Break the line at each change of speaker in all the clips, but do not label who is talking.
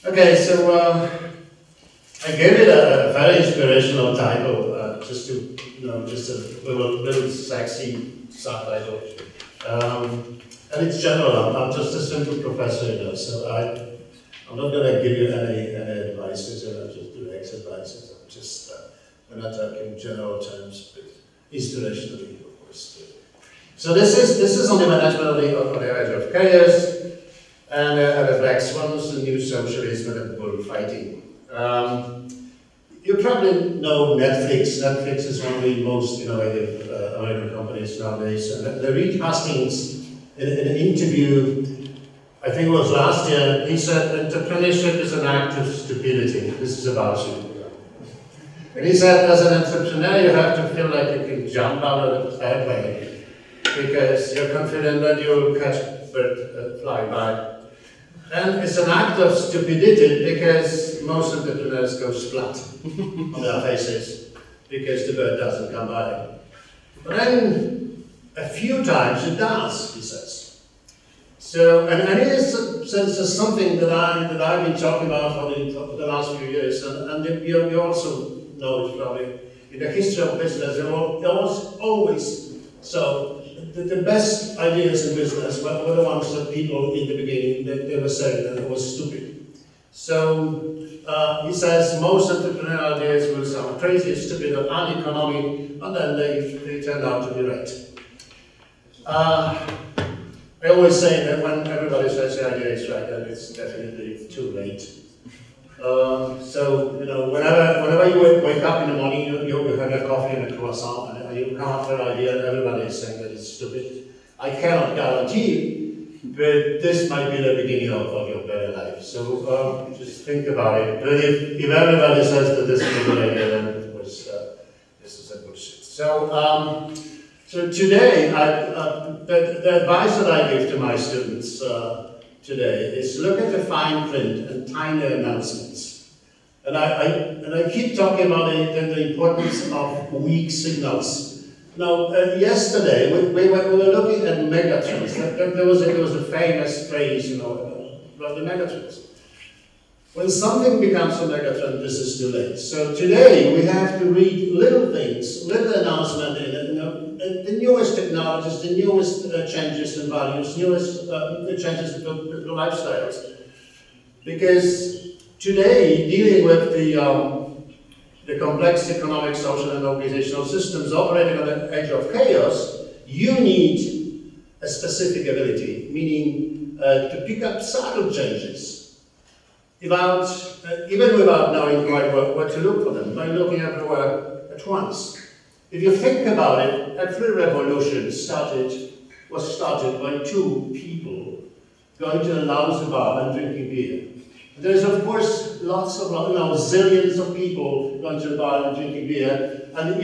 Okay, so I gave it a very inspirational title, just to, just a little sexy subtitle. And it's general. I'm just a simple professor, so I'm not going to give you any advices, or just direct advices. I'm just we're not talking general terms, but inspirationally, of course. So this is on the management of the edge of chaos. And the black swans, the new socialism, and the bullfighting. You probably know Netflix. Netflix is one of the most innovative American companies nowadays. And the Reed Hastings, in an interview, I think it was last year, he said, entrepreneurship is an act of stupidity. This is about you. And he said, as an entrepreneur, you have to feel like you can jump out of the airplane because you're confident that you'll catch a bird flying by. And it's an act of stupidity because most entrepreneurs go splat on their faces because the bird doesn't come by. But then a few times it does, he says. So, and it is something that I've been talking about for the last few years, and you also know it probably. In the history of business, there was always so. The best ideas in business were the ones that people in the beginning, they were saying that it was stupid. So he says most entrepreneurial ideas will sound crazy, stupid, or uneconomic, and then they turned out to be right. I always say that when everybody says the idea is right, then it's definitely too late. So, whenever you wake up in the morning, you have a coffee and a croissant, and you come up with an idea, and everybody is saying that it's stupid. I cannot guarantee, but this might be the beginning of your better life. So, just think about it. But if everybody says that this is a good idea, then of course, this is a bullshit. So, so today, the advice that I give to my students today is look at the fine print and tiny announcements. And I keep talking about the importance of weak signals. Now, yesterday we were looking at megatrends. There was a famous phrase, about the megatrends. When something becomes a megatrend, this is too late. So today we have to read little things, little announcement in it, the newest technologies, the newest changes in values, newest changes in the lifestyles. Because today, dealing with the complex economic, social, and organizational systems operating on the edge of chaos, you need a specific ability, meaning to pick up subtle changes. Even without knowing quite where to look for them, by looking everywhere at once. If you think about it, every revolution was started by two people going to a lounge bar and drinking beer. There's of course zillions of people going to a bar and drinking beer, and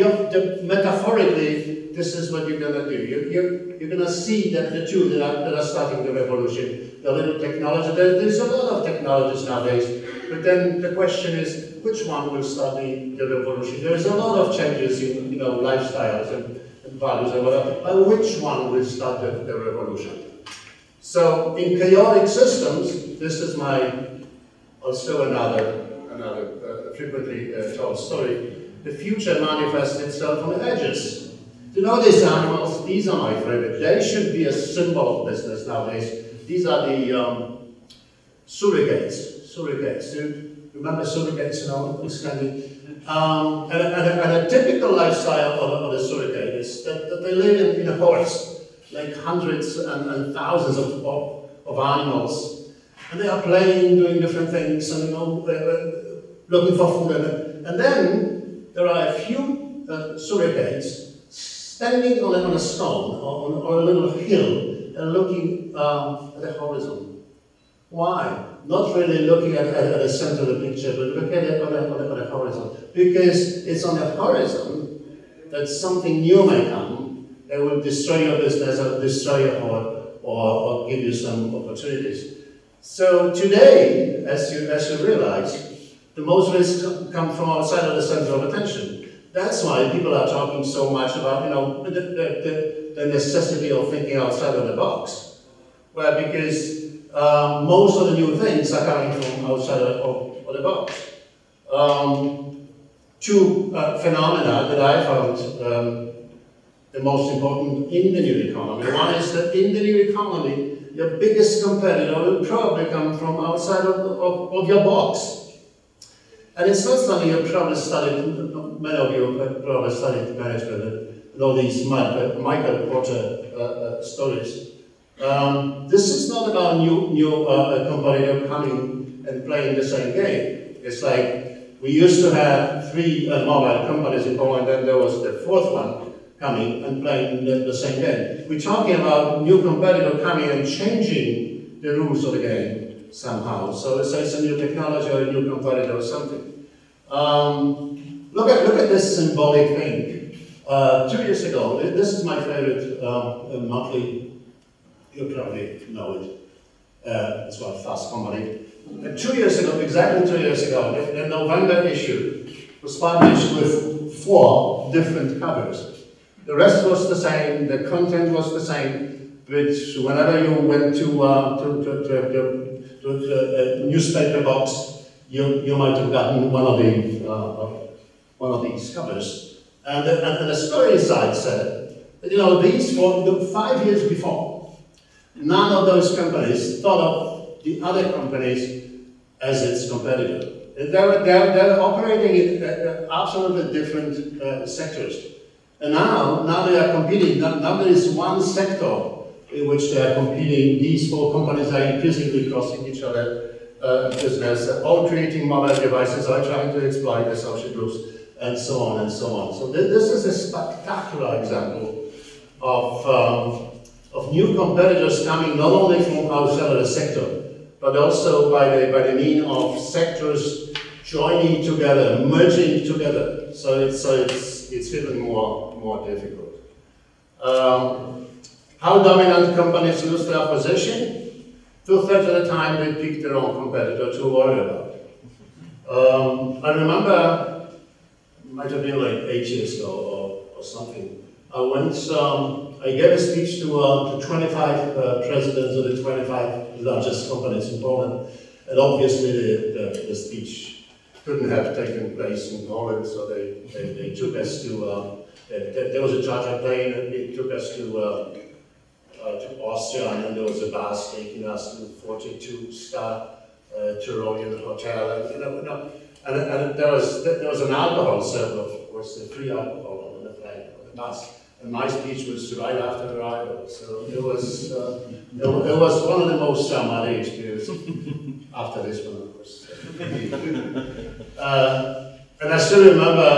metaphorically, this is what you're going to do. You're going to see that the two that are starting the revolution, the little technology. There's a lot of technologies nowadays, but then the question is, which one will start the revolution? There's a lot of changes in lifestyles and values and whatever, but which one will start the revolution? So in chaotic systems, this is also another frequently told story. The future manifests itself on the edges. These animals, these are my favorite. They should be a symbol of business nowadays. These are the surrogates. You remember surrogates, and a typical lifestyle of a surrogate is that they live in a horse, like hundreds and thousands of animals. And they are playing, doing different things, and looking for food. And then there are a few surrogates standing on a stone or a little hill and looking at the horizon. Why? Not really looking at the center of the picture, but looking at it on the horizon. Because it's on the horizon that something new may come that will destroy your business or destroy your heart or give you some opportunities. So today, as you realize, the most risks come from outside of the center of attention. That's why people are talking so much about, the necessity of thinking outside of the box. Well, because most of the new things are coming from outside of the box. Two phenomena that I found the most important in the new economy. One is that in the new economy, your biggest competitor will probably come from outside of your box. And it's not something you've probably studied, many of you have probably studied management and all these Michael Porter stories. This is not about new competitor coming and playing the same game. It's like we used to have 3 mobile companies in Poland, and there was the 4th one coming and playing the same game. We're talking about new competitor coming and changing the rules of the game somehow. So it's a new technology or a new competitor or something. Look at this symbolic thing. 2 years ago, this is my favorite monthly, you probably know it. It's called Fast Company. 2 years ago, exactly 2 years ago, the November issue was published with 4 different covers. The rest was the same, the content was the same, which whenever you went to the newspaper box, you might have gotten one of these covers. And the story inside said that, you know, these 5 years before, none of those companies thought of the other companies as its competitor. They're operating in absolutely different sectors. And now they are competing. Now there is one sector in which they are competing. These 4 companies are increasingly crossing each other business, all creating mobile devices, all trying to exploit the social groups, and so on and so on. So this is a spectacular example of new competitors coming not only from outside of the sector, but also by the means of sectors joining together, merging together. So it's even more difficult. How dominant companies lose their position? 2/3 of the time they pick their own competitor to worry about. I remember, might have been like 8 years ago or something. I gave a speech to 25 presidents of the 25 largest companies in Poland, and obviously the speech couldn't have taken place in Poland, so they took us to, there was a charter plane, and they took us to Austria, and then there was a bus taking us to 42-star Tyrolean hotel, and there was an alcohol server, of course, the free alcohol on the plane, on the bus. And my speech was right after arrival, so it was one of the most traumatic experiences after this one, of course. And I still remember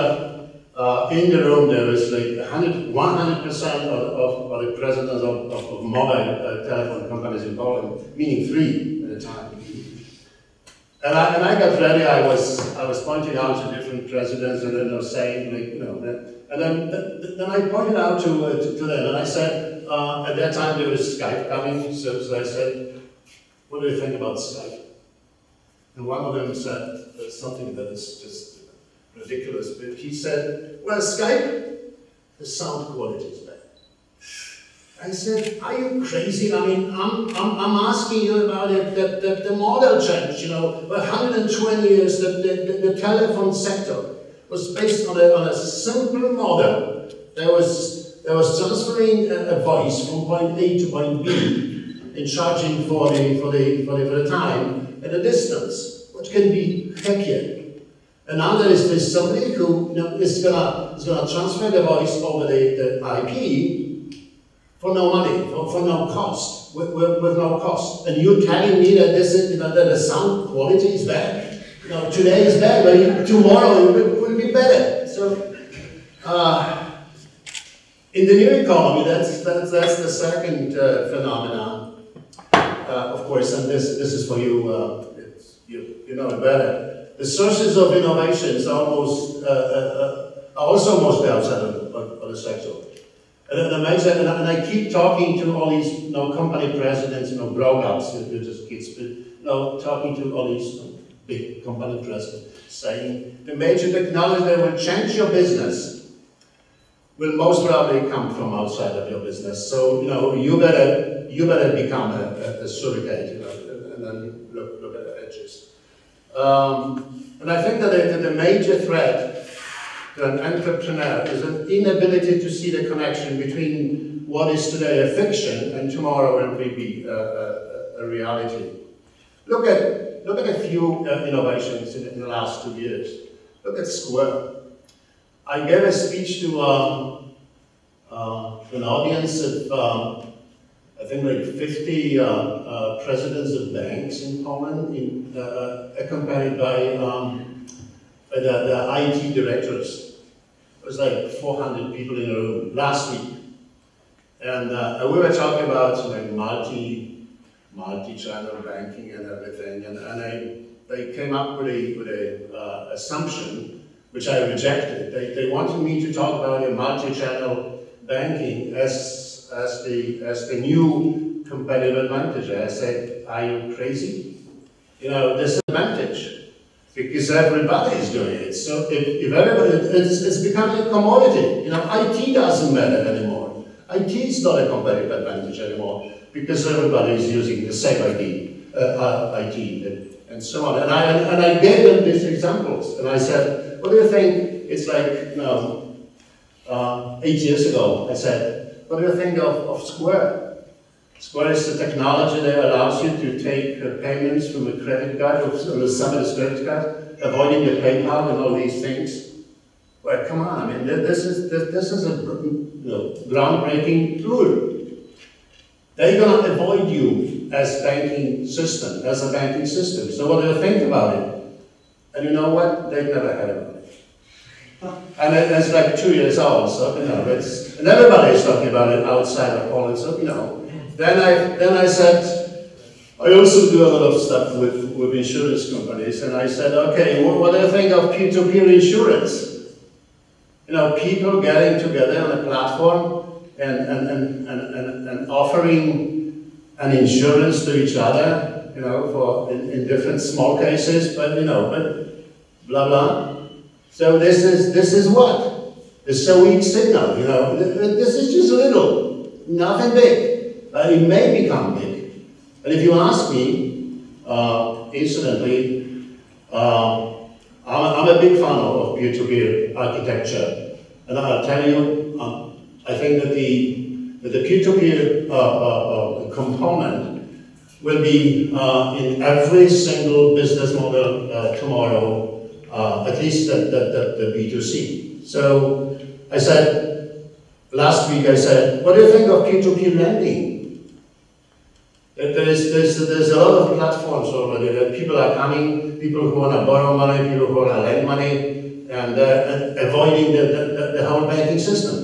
in the room there was like 100% of the presidents of mobile telephone companies in Poland, meaning 3 at a time. And I got ready. I was pointing out to different presidents, and then I was saying, like, you know, and then I pointed out to them, and I said, at that time there was Skype coming, so I said, what do you think about Skype? And one of them said something that is just ridiculous, but he said, well, Skype, the sound quality is bad. I said, are you crazy? I mean, I'm asking you about it, the model change, you know, 120 years, the telephone sector was based on a simple model. There was transferring a voice from point A to point B and charging for the time at a distance, which can be hackier. And now there is somebody who, you know, is gonna transfer the voice over the IP for no money, for no cost, with no cost. And you're telling me that this is, you know, that the sound quality is bad? You know, today is bad, but tomorrow it will be better. So, in the new economy, that's the second phenomenon, of course, and this is for you. You know it better. The sources of innovations are also mostly outside of the sector. And I keep talking to all these, you know, company presidents, you know, grown-ups, they're just kids, but, you know, talking to all these, you know, big company presidents, saying the major technology that will change your business will most probably come from outside of your business. So, you know, you better become a surrogate, you know, then look at the edges. And I think that the major threat to an entrepreneur is an inability to see the connection between what is today a fiction and tomorrow will be a reality. Look at a few innovations in the last 2 years. Look at Square. I gave a speech to an audience of I think like 50 presidents of banks in Poland, accompanied by the IT directors. It was like 400 people in a room last week. And we were talking about multi-channel banking and everything. And they came up with a assumption, which I rejected. They wanted me to talk about a multi-channel banking as the new competitive advantage. I said, are you crazy? You know, disadvantage. Because everybody is doing it. So if everybody, it's becoming a commodity. You know, IT doesn't matter anymore. IT is not a competitive advantage anymore because everybody is using the same IT and so on. And I gave them these examples, and I said, what do you think? It's like, 8 years ago, I said, what do you think of Square? Square is the technology that allows you to take payments from a credit card or somebody's credit card, avoiding the PayPal and all these things. Well, come on! I mean, this is a groundbreaking tool. They're going to avoid you as a banking system. So what do you think about it? And you know what? They've never heard about it. And it's like 2 years old, so you know, and everybody is talking about it outside of Poland. So you know. Then I said, I also do a lot of stuff with insurance companies, and I said, okay, what do you think of peer-to-peer insurance? You know, people getting together on a platform and offering an insurance to each other, you know, for in different small cases, but you know, blah blah. So this is what? It's a weak signal, you know. This is just little, nothing big. It may become big. And if you ask me, incidentally, I'm a big fan of peer-to-peer architecture. And I'll tell you, I think that the peer-to-peer component will be in every single business model tomorrow, at least the B2C. So I said, last week I said, what do you think of peer-to-peer lending? There's a lot of platforms already that people are coming, people who want to borrow money, people who want to lend money, and avoiding the whole banking system.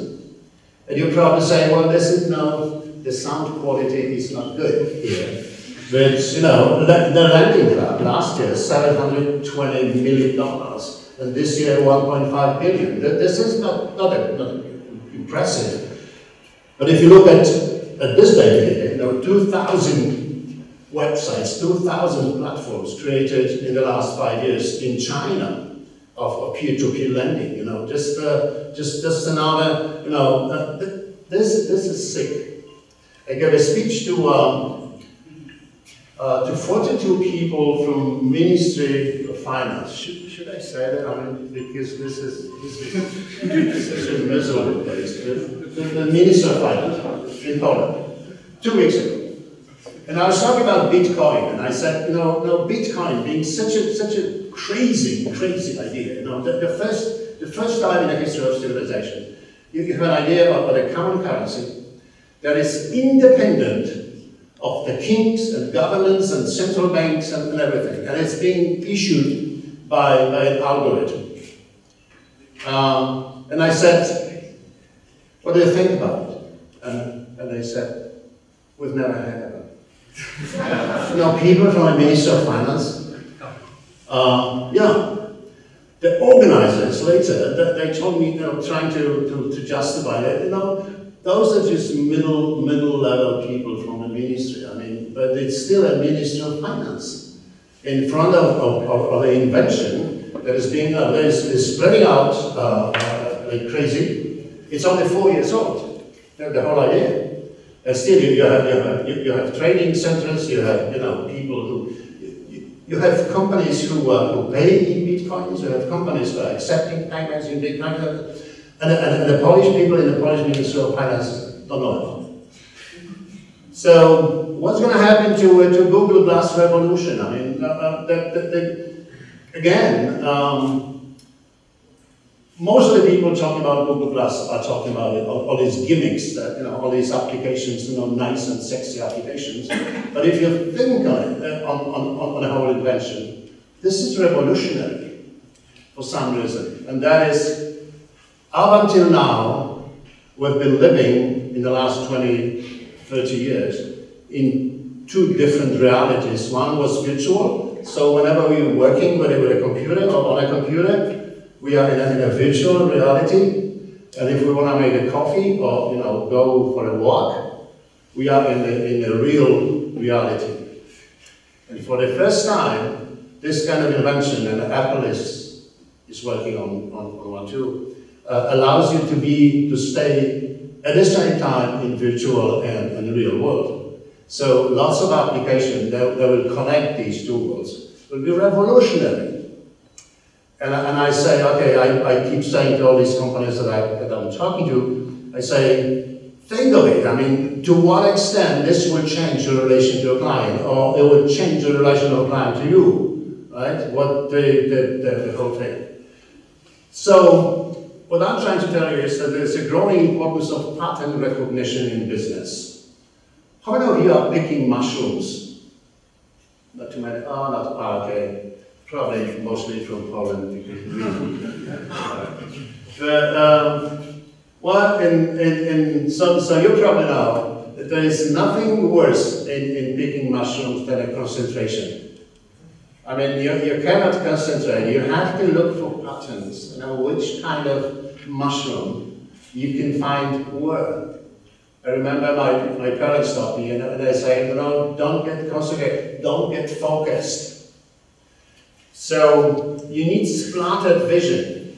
And you're probably saying, well, the sound quality is not good here. But, you know, the lending club last year, $720 million, and this year, $1.5 billion. This is not impressive. But if you look at this data, you know, 2,000 websites, 2,000 platforms created in the last 5 years in China of peer-to-peer lending. You know, just another. You know, this is sick. I gave a speech to 42 people from Ministry of Finance. Should I say that? I mean, because this is such a miserable place. The Minister of Finance in Poland, 2 weeks ago. And I was talking about Bitcoin, and I said, you know, Bitcoin being such a crazy idea. You know, the first time in the history of civilization, you have an idea of a common currency that is independent of the kings and governments and central banks and everything, and it's being issued by an algorithm. And I said, what do you think about it? And they said, we've never heard about it. You know, people from the Ministry of Finance, yeah, the organizers later, they told me, you know, trying to justify it, you know, those are just middle level people from the ministry. I mean, but it's still a Ministry of Finance in front of the invention that is being is spreading out like crazy. It's only 4 years old, the whole idea. Still, you have training centers, you have people who, you have companies who pay in bitcoins, you have companies who are accepting payments in bitcoin, and the Polish people in the Polish Ministry of Finance don't know about it. So, what's going to happen to Google Plus revolution? I mean, again, most of the people talking about Google Plus are talking about all these gimmicks, that, all these applications, nice and sexy applications. But if you think on it, on the whole invention, this is revolutionary for some reason. And that is, up until now, we've been living in the last 20, 30 years in two different realities. One was virtual, so whenever we were working, whether with a computer or on a computer, we are in a virtual reality, and if we want to make a coffee or go for a walk, we are in a real reality. And for the first time, this kind of invention, and Apple is working on one too, allows you to stay at the same time in virtual and real world. So lots of applications that will connect these two worlds will be revolutionary. And I say, okay, I keep saying to all these companies that I'm talking to, I say, think of it. I mean, to what extent this will change your relation to a client, or it will change your relation of a client to you, right? What the whole thing. So, what I'm trying to tell you is that there's a growing importance of pattern recognition in business. How many of you are picking mushrooms? Not too many. Oh, not okay. Probably mostly from Poland. Well, so you probably know that there is nothing worse in picking mushrooms than a concentration. I mean, you cannot concentrate. You have to look for patterns. Which kind of mushroom you can find where. I remember my parents taught me, and they say, don't get concentrated, don't get focused. So you need splattered vision.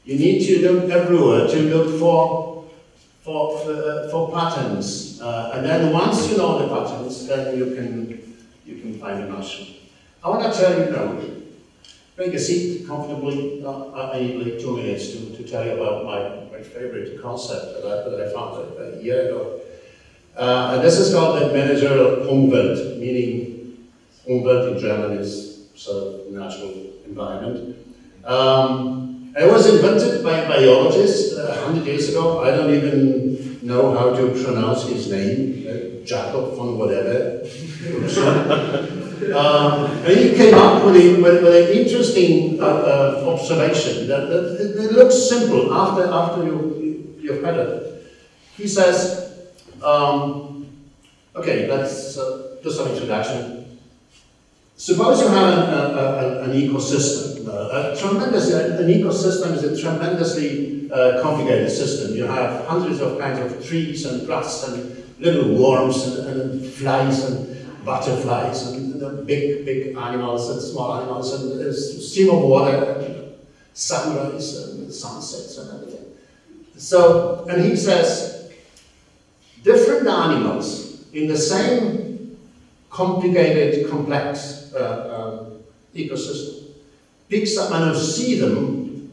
You need to look everywhere to look for patterns, and then once you know the patterns, then you can find a mushroom. I want to tell you take a seat comfortably. I need like 2 minutes to tell you about my favorite concept that I found a year ago. And this is called the managerial Umwelt, meaning Umwelt in German is sort of natural environment. It was invented by a biologist 100 years ago. I don't even know how to pronounce his name, Jacob von whatever. And he came up with an interesting observation that it looks simple after you've had it. He says, okay, let's do some introduction. Suppose you have an ecosystem. An ecosystem is a tremendously complicated system. You have hundreds of kinds of trees and grass and little worms and flies and butterflies and big animals and small animals and a stream of water and sunrise and sunsets and everything. So, and he says, different animals in the same complicated, complex ecosystem picks up and see them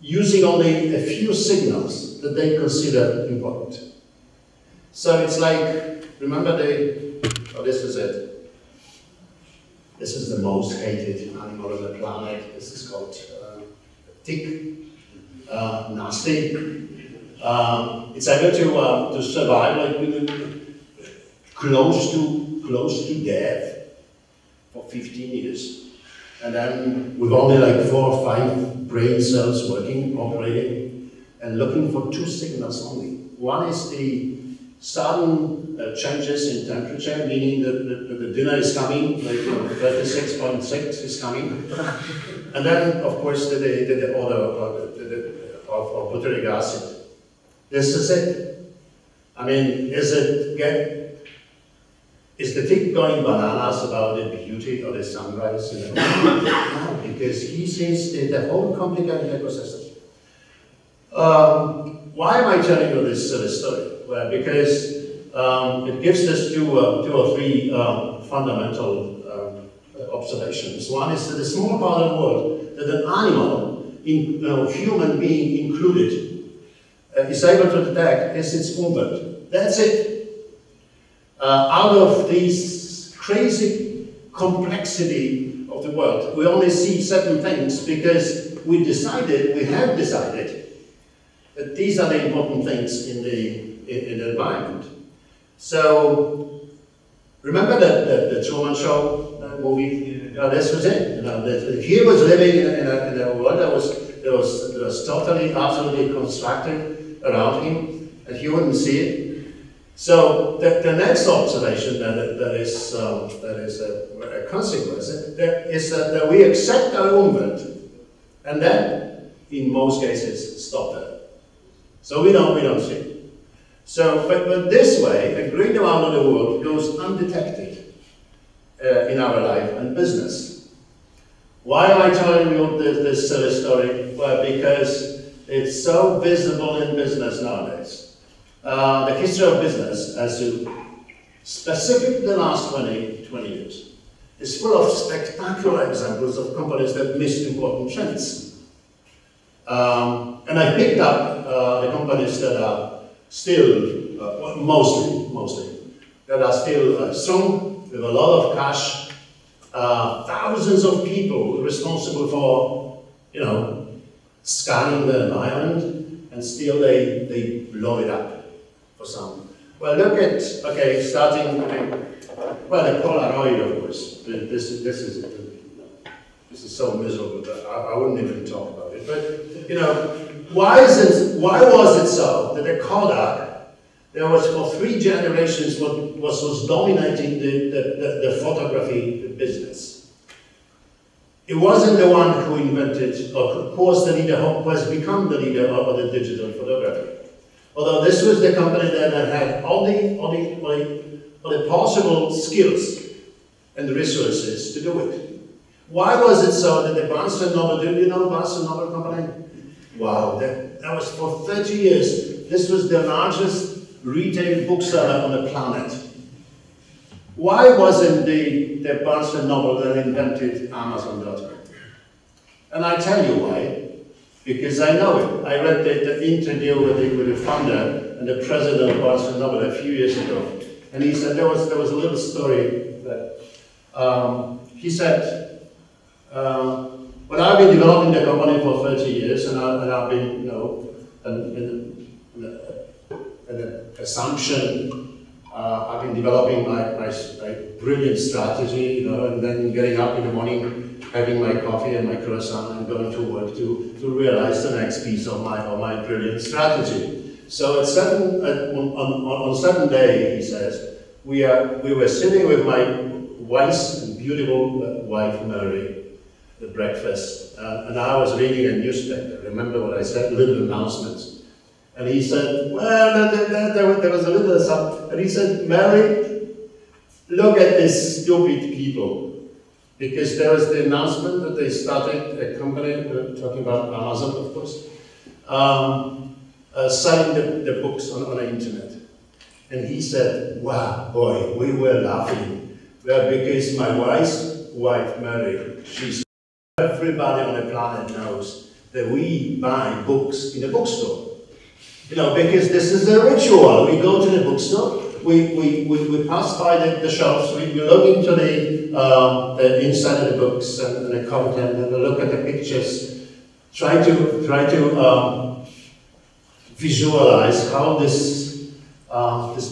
using only a few signals that they consider important. So it's like, remember this is it. This is the most hated animal on the planet. This is called tick, nasty. It's able to survive like close to death for 15 years. And then with only like 4 or 5 brain cells working, operating, and looking for 2 signals only. One is the sudden changes in temperature, meaning that the dinner is coming, like 36.6 is coming. And then, of course, the odor of butyric acid. This is it. I mean, is the tick going bananas about the beauty of the sunrise? No, because he sees the whole complicated ecosystem. why am I telling you this story? Well, because it gives us two or three fundamental observations. One is that a small part of the world, that an animal, human being included, is able to detect is its umwelt. That's it. Out of this crazy complexity of the world, we only see certain things because we have decided that these are the important things in the environment. So, remember the Truman Show movie? This was it. He was living in a world that was totally, absolutely constructed around him, and he wouldn't see it. So the next observation that is a consequence is that we accept our umwelt, and then in most cases stop there. So we don't see it. So, but this way, a great amount of the world goes undetected in our life and business. Why am I telling you this silly story? Well, because it's so visible in business nowadays. The history of business, as you specifically the last 20 years, is full of spectacular examples of companies that missed important trends. And I picked up the companies that are still, mostly, that are still strong, with a lot of cash, thousands of people responsible for, scanning the environment, and still they blow it up for some. Well, look at, starting, the Polaroid, of course. This is so miserable that I wouldn't even talk about it. But, why was it so that the Kodak, there was for 3 generations what was dominating the photography business? It wasn't the one who invented, or who was the leader, who has become the leader of the digital photography. Although this was the company that had all the possible skills and resources to do it. Why was it so that the Barnes & Noble, do you know Barnes & Noble company? Wow, that was for 30 years. This was the largest retail bookseller on the planet. Why wasn't the Barnes & Noble that invented Amazon.com? And I tell you why. Because I know it. I read the interview with the founder and the president of Barnes & Noble a few years ago. And he said there was a little story that he said, well, I've been developing the company for 30 years, and I've been, an assumption. I've been developing my brilliant strategy, and then getting up in the morning, having my coffee and my croissant, and going to work to realize the next piece of my brilliant strategy. So on certain day, he says, we were sitting with my wise and beautiful wife, Mary, at breakfast, and I was reading a newspaper. Remember what I said, little announcements. And he said, well, there was a little something, and he said, Mary, look at these stupid people. Because there was the announcement that they started a company, talking about Amazon, of course, selling the books on the internet. And he said, wow, boy, we were laughing. Well, because my wife's wife, Mary, everybody on the planet knows that we buy books in the bookstore. Because this is a ritual. We go to the bookstore, we pass by the shelves, we look into the inside of the books and the content, and we look at the pictures, try to visualize how this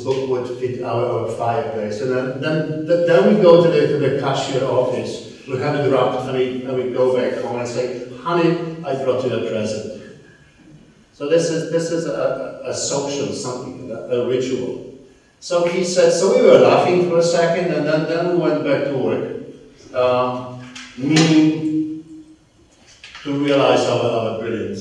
book would fit our fireplace. And then we go to the cashier office, we have it wrapped, and we go back home and say, honey, I brought you a present. So this is a social something, a ritual. So he said, so we were laughing for a second, and then we went back to work, meaning to realize our brilliant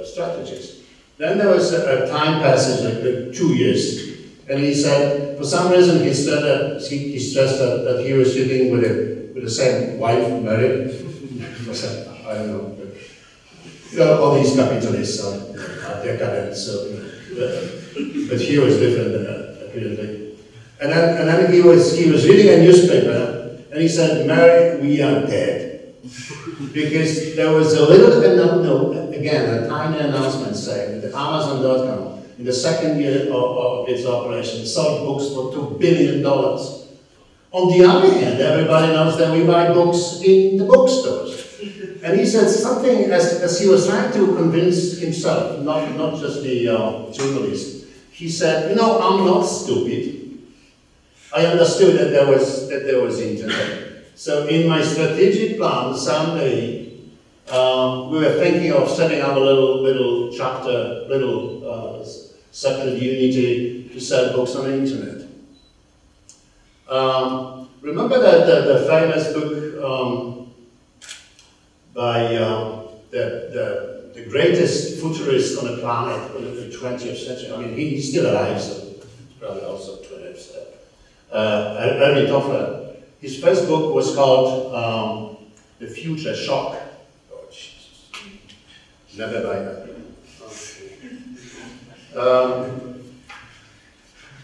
strategies. Then there was a time passage, like 2 years, and he said, for some reason he stressed that he was sitting with the same wife, married. I don't know. You know, all these capitalists are decadent, so, but he was different, apparently. And then he was reading a newspaper, and he said, "Mary, we are dead." Because there was a little, again, a tiny announcement saying that Amazon.com, in the second year of its operation, sold books for $2 billion. On the other hand, everybody knows that we buy books in the bookstores. And he said something, as he was trying to convince himself, not just the journalist, he said, "You know, I'm not stupid. I understood that there was internet. So in my strategic plan, someday, we were thinking of setting up a little chapter, separate unity to sell books on the internet." Remember that the famous book by the greatest futurist on the planet in the 20th century? I mean, he's still alive, so probably also 20th century. Erwin Toffler. His first book was called The Future Shock. Oh, Jesus. Never buy that.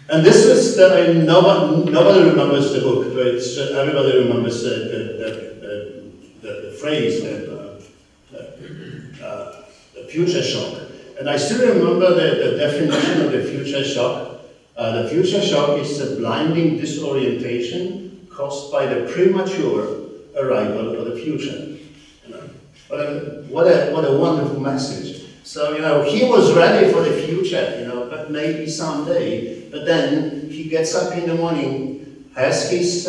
And this was, nobody remembers the book, but everybody remembers the phrase, the future shock. And I still remember the definition of the future shock. The future shock is a blinding disorientation caused by the premature arrival of the future. You know, what a wonderful message. So, you know, he was ready for the future, you know, but maybe someday. But then he gets up in the morning, has his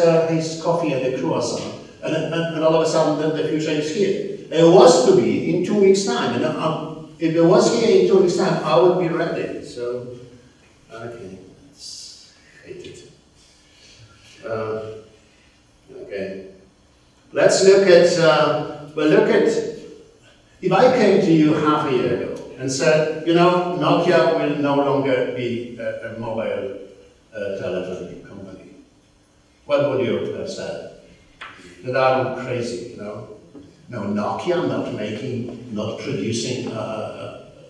coffee and a croissant, and all of a sudden the future is here. It was to be in 2 weeks' time. And if it was here in 2 weeks' time, I would be ready. So, okay. Hate it. Okay. Let's look at, if I came to you half a year ago and said, you know, Nokia will no longer be a mobile telephone company, what would you have said? That I'm crazy, you know? No, Nokia not producing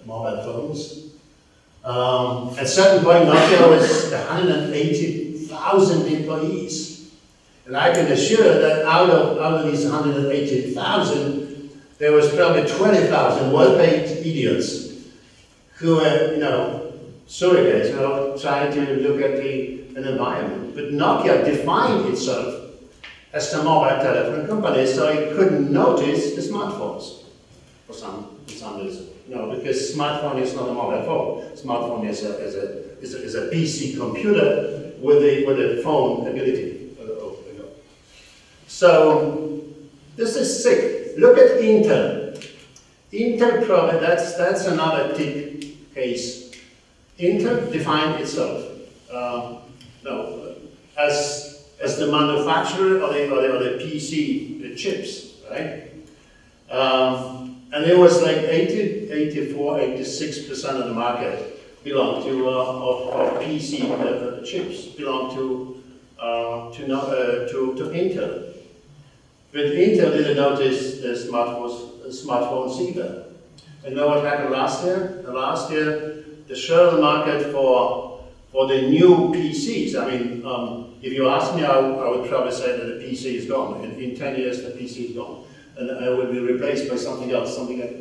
mobile phones. At a certain point, Nokia was 180,000 employees. And I can assure that out of these 180,000, there was probably 20,000 well-paid idiots who were, you know, surrogates, you know, trying to look at an environment. But Nokia defined itself as a mobile telephone company, so it couldn't notice the smartphones for some reason. No, because smartphone is not a mobile phone. Smartphone is a PC computer with a phone ability. So this is sick. Look at Intel. Intel probably that's another tick case. Intel defined itself as the manufacturer of the PC chips, right? And it was like 84, 86% of the market belonged to of PC chips belonged to Intel. But Intel didn't notice the smartphones either. And you know what happened last year? Last year, the share of the market for the new PCs. I mean, if you ask me, I would probably say that the PC is gone. In 10 years, the PC is gone, and it will be replaced by something else, something like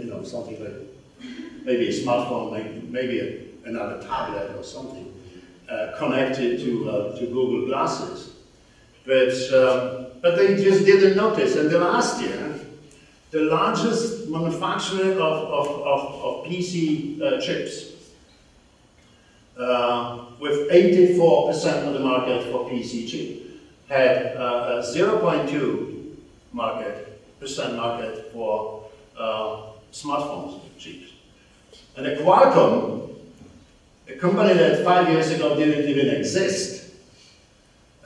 maybe a smartphone, maybe another tablet or something connected to Google Glasses. But they just didn't notice. And the last year, the largest manufacturer of PC chips, with 84% of the market for PC chip, had a 0.2% market for smartphones chips. And a Qualcomm, a company that 5 years ago didn't even exist,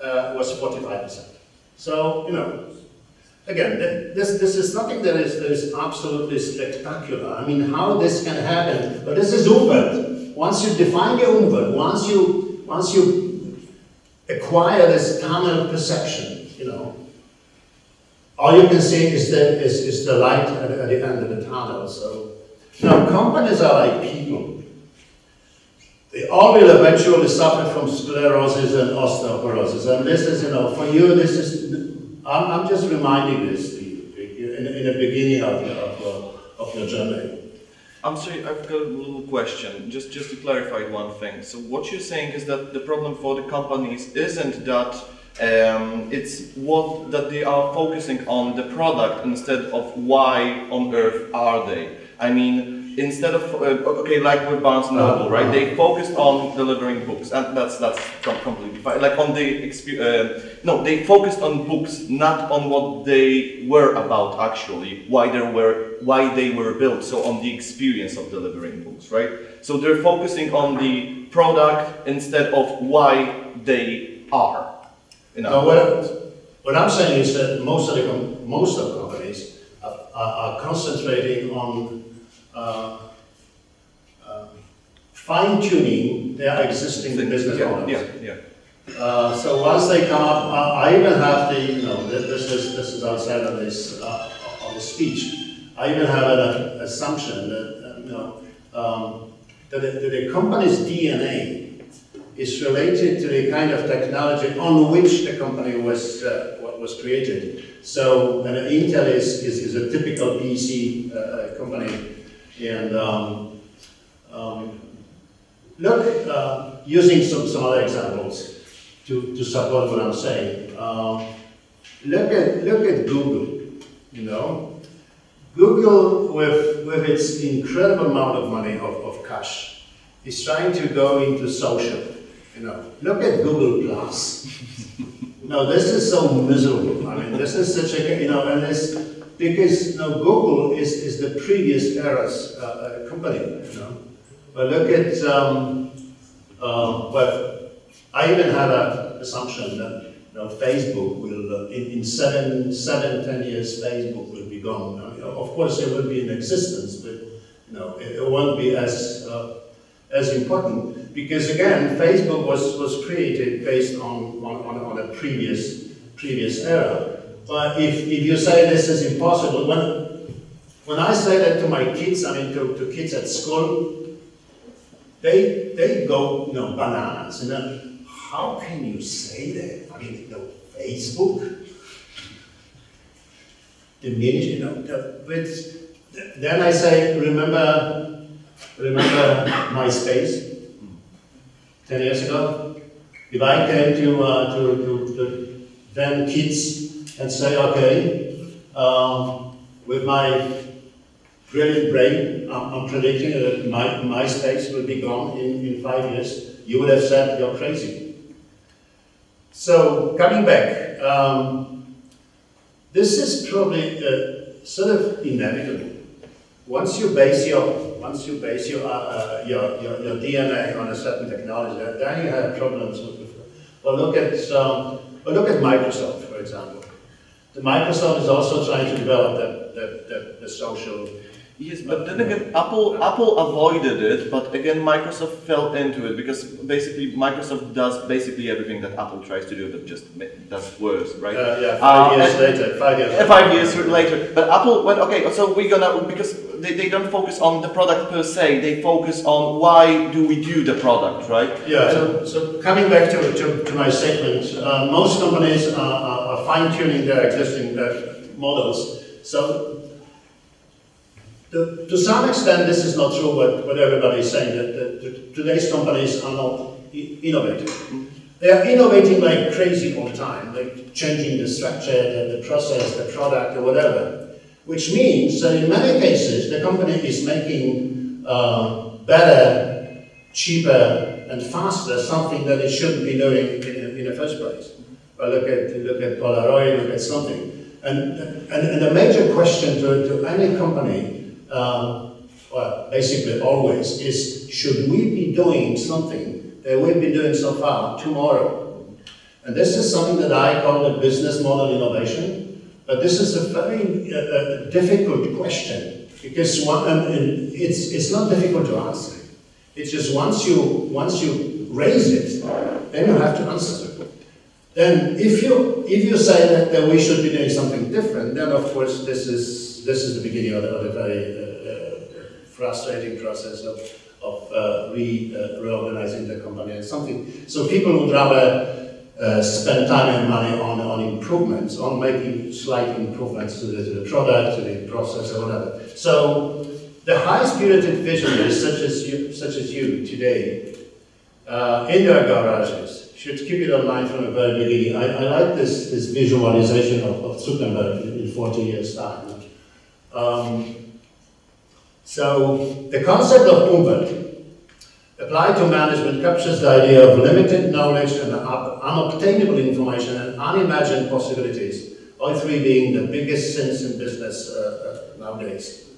was 45%. So, you know, again, this is something that is absolutely spectacular. I mean, how this can happen? But this is Umwelt. Once you define your Umwelt, once you acquire this tunnel perception, you know, all you can see is the light at the end of the tunnel. So Now, companies are like people. They all will eventually suffer from sclerosis and osteoporosis. And this is, for you, this is, I'm just reminding this to you in the beginning of your journey.
I'm sorry, I've got a little question, just to clarify one thing. So what you're saying is that the problem for the companies isn't that it's that they are focusing on the product instead of why on earth are they. I mean, instead of, okay, like with Barnes & Noble, right? They focused on delivering books, and that's completely fine. Like on the, no, they focused on books, not on what they were about actually, why they were built, so on the experience of delivering books, right? So they're focusing on the product instead of why they are.
Now, what I'm saying is that most of companies are concentrating on fine-tuning their existing business models. So once they come up, I even have this is outside of this of the speech. I even have an assumption that that the company's DNA is related to the kind of technology on which the company was created. So Intel is a typical PC company, and look, using some other examples to support what I'm saying. Look at Google. Google with its incredible amount of money of cash is trying to go into social. Look at Google Plus. No, this is so miserable. I mean, this is such a, and this, because Google is the previous era's company, But look at, but I even have an assumption that Facebook will, in 10 years, Facebook will be gone. Of course, it will be in existence, but it won't be as important, because again, Facebook was created based on a previous era. But if you say this is impossible, when I say that to my kids, I mean to kids at school, they go bananas. How can you say that? I mean, Facebook, diminish, but then I say, remember MySpace 10 years ago? If I came to then kids and say, okay, with my brilliant brain, I'm predicting that MySpace will be gone in 5 years, you would have said you're crazy. So coming back, this is probably sort of inevitable. Once you base your DNA on a certain technology, then you have problems with it. Well, look at Microsoft, for example. Microsoft is also trying to develop the social.
Yes, but then again, Apple avoided it, but again, Microsoft fell into it, because basically Microsoft does basically everything that Apple tries to do, that just does worse, right?
Yeah, 5 years later. 5 years later.
5 years later. But Apple went, okay, so we're gonna, because they don't focus on the product per se, they focus on why do we do the product, right?
Yeah, so coming back to my statement, most companies are fine-tuning their existing models. So to some extent, this is not true what everybody is saying, that today's companies are not innovative. They are innovating like crazy all the time, like changing the structure, the process, the product, or whatever. Which means that in many cases, the company is making better, cheaper, and faster something that it shouldn't be doing in the first place. But look at Polaroid, look at something. And the major question to any company, well, basically always, is should we be doing something that we've been doing so far tomorrow? And this is something that I call the business model innovation. But this is a very difficult question, because it's not difficult to answer. It's just once you raise it, then you have to answer it. Then if you say that we should be doing something different, then of course this is the beginning of the very frustrating process of reorganizing the company and something. So people would rather spend time and money on improvements, on making slight improvements to the product, to the process, or whatever. So the high-spirited visionaries, such as you today, in their garages, should keep it in mind from the very beginning. I like this visualization of Zuckerberg in 40 years' time. So the concept of Umwelt applied to management captures the idea of limited knowledge and unobtainable information and unimagined possibilities, all three being the biggest sins in business nowadays.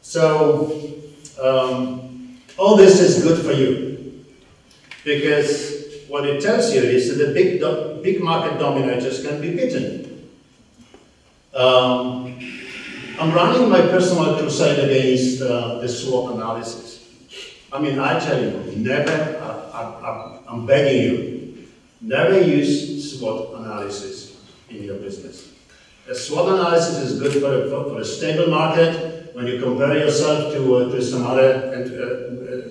So all this is good for you, because what it tells you is that the big market dominators can be beaten. I'm running my personal crusade against the SWOT analysis. I mean, I tell you, never, I'm begging you, never use SWOT analysis in your business. A SWOT analysis is good for a stable market when you compare yourself to some other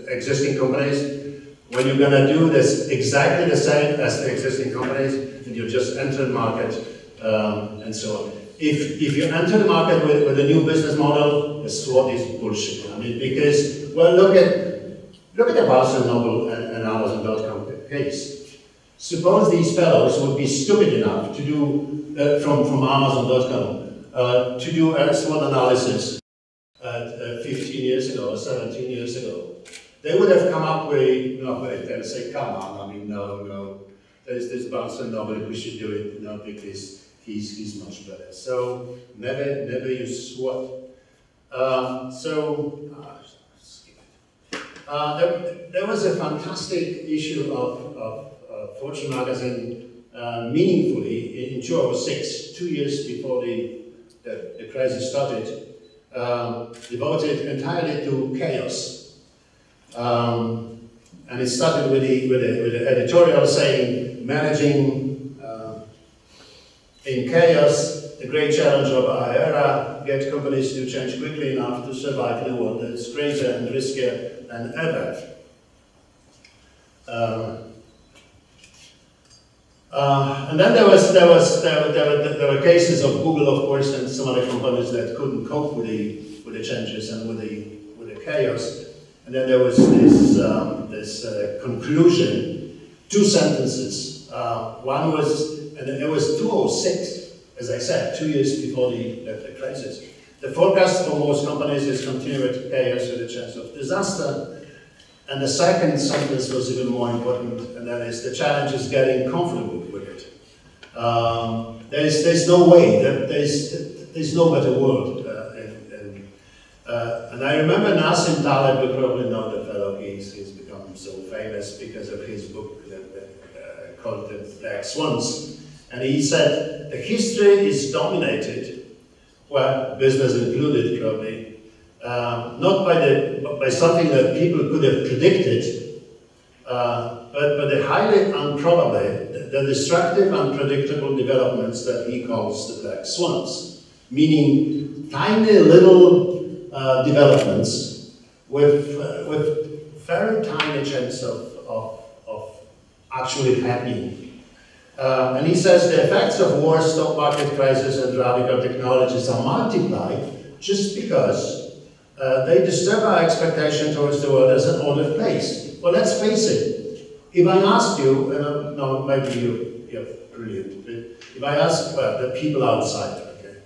existing companies. When you're going to do this exactly the same as the existing companies, and you just enter the market and so on. If you enter the market with a new business model, the SWOT is bullshit. I mean, because, well, look at the Barnes & Noble and Amazon.com case. Suppose these fellows would be stupid enough to do, from Amazon.com, to do a SWOT analysis 15 years ago or 17 years ago. They would have come up with, they would say, come on, I mean, no, there's this Barnes & Noble, we should do it, because he's much better. So never use SWOT. There was a fantastic issue of Fortune magazine, meaningfully, in 2006, 2 years before the crisis started, devoted entirely to chaos. And it started with the editorial saying, managing in chaos, the great challenge of our era, get companies to change quickly enough to survive in a world that is greater and riskier than ever. And then there were cases of Google, of course, and some other companies that couldn't cope with the changes and with the chaos. And then there was this conclusion, 2 sentences. One was, and it was 2006, as I said, 2 years before the crisis. The forecast for most companies is continued chaos with a chance of disaster. And the second sentence was even more important, and that is the challenge is getting comfortable with it. There's no way, there's no better world. And I remember Nassim Taleb, you probably know the fellow, he's become so famous because of his book called The Black Swans. And he said, the history is dominated, well, business included probably, not by something that people could have predicted, but the highly improbable, the destructive, unpredictable developments that he calls the black swans, meaning tiny little developments with very tiny chance of actually happening. And he says the effects of war, stock market crisis, and radical technologies are multiplied just because they disturb our expectation towards the world as an ordered place. Well, let's face it. If I asked you, no, maybe you're brilliant, but if I ask the people outside, okay,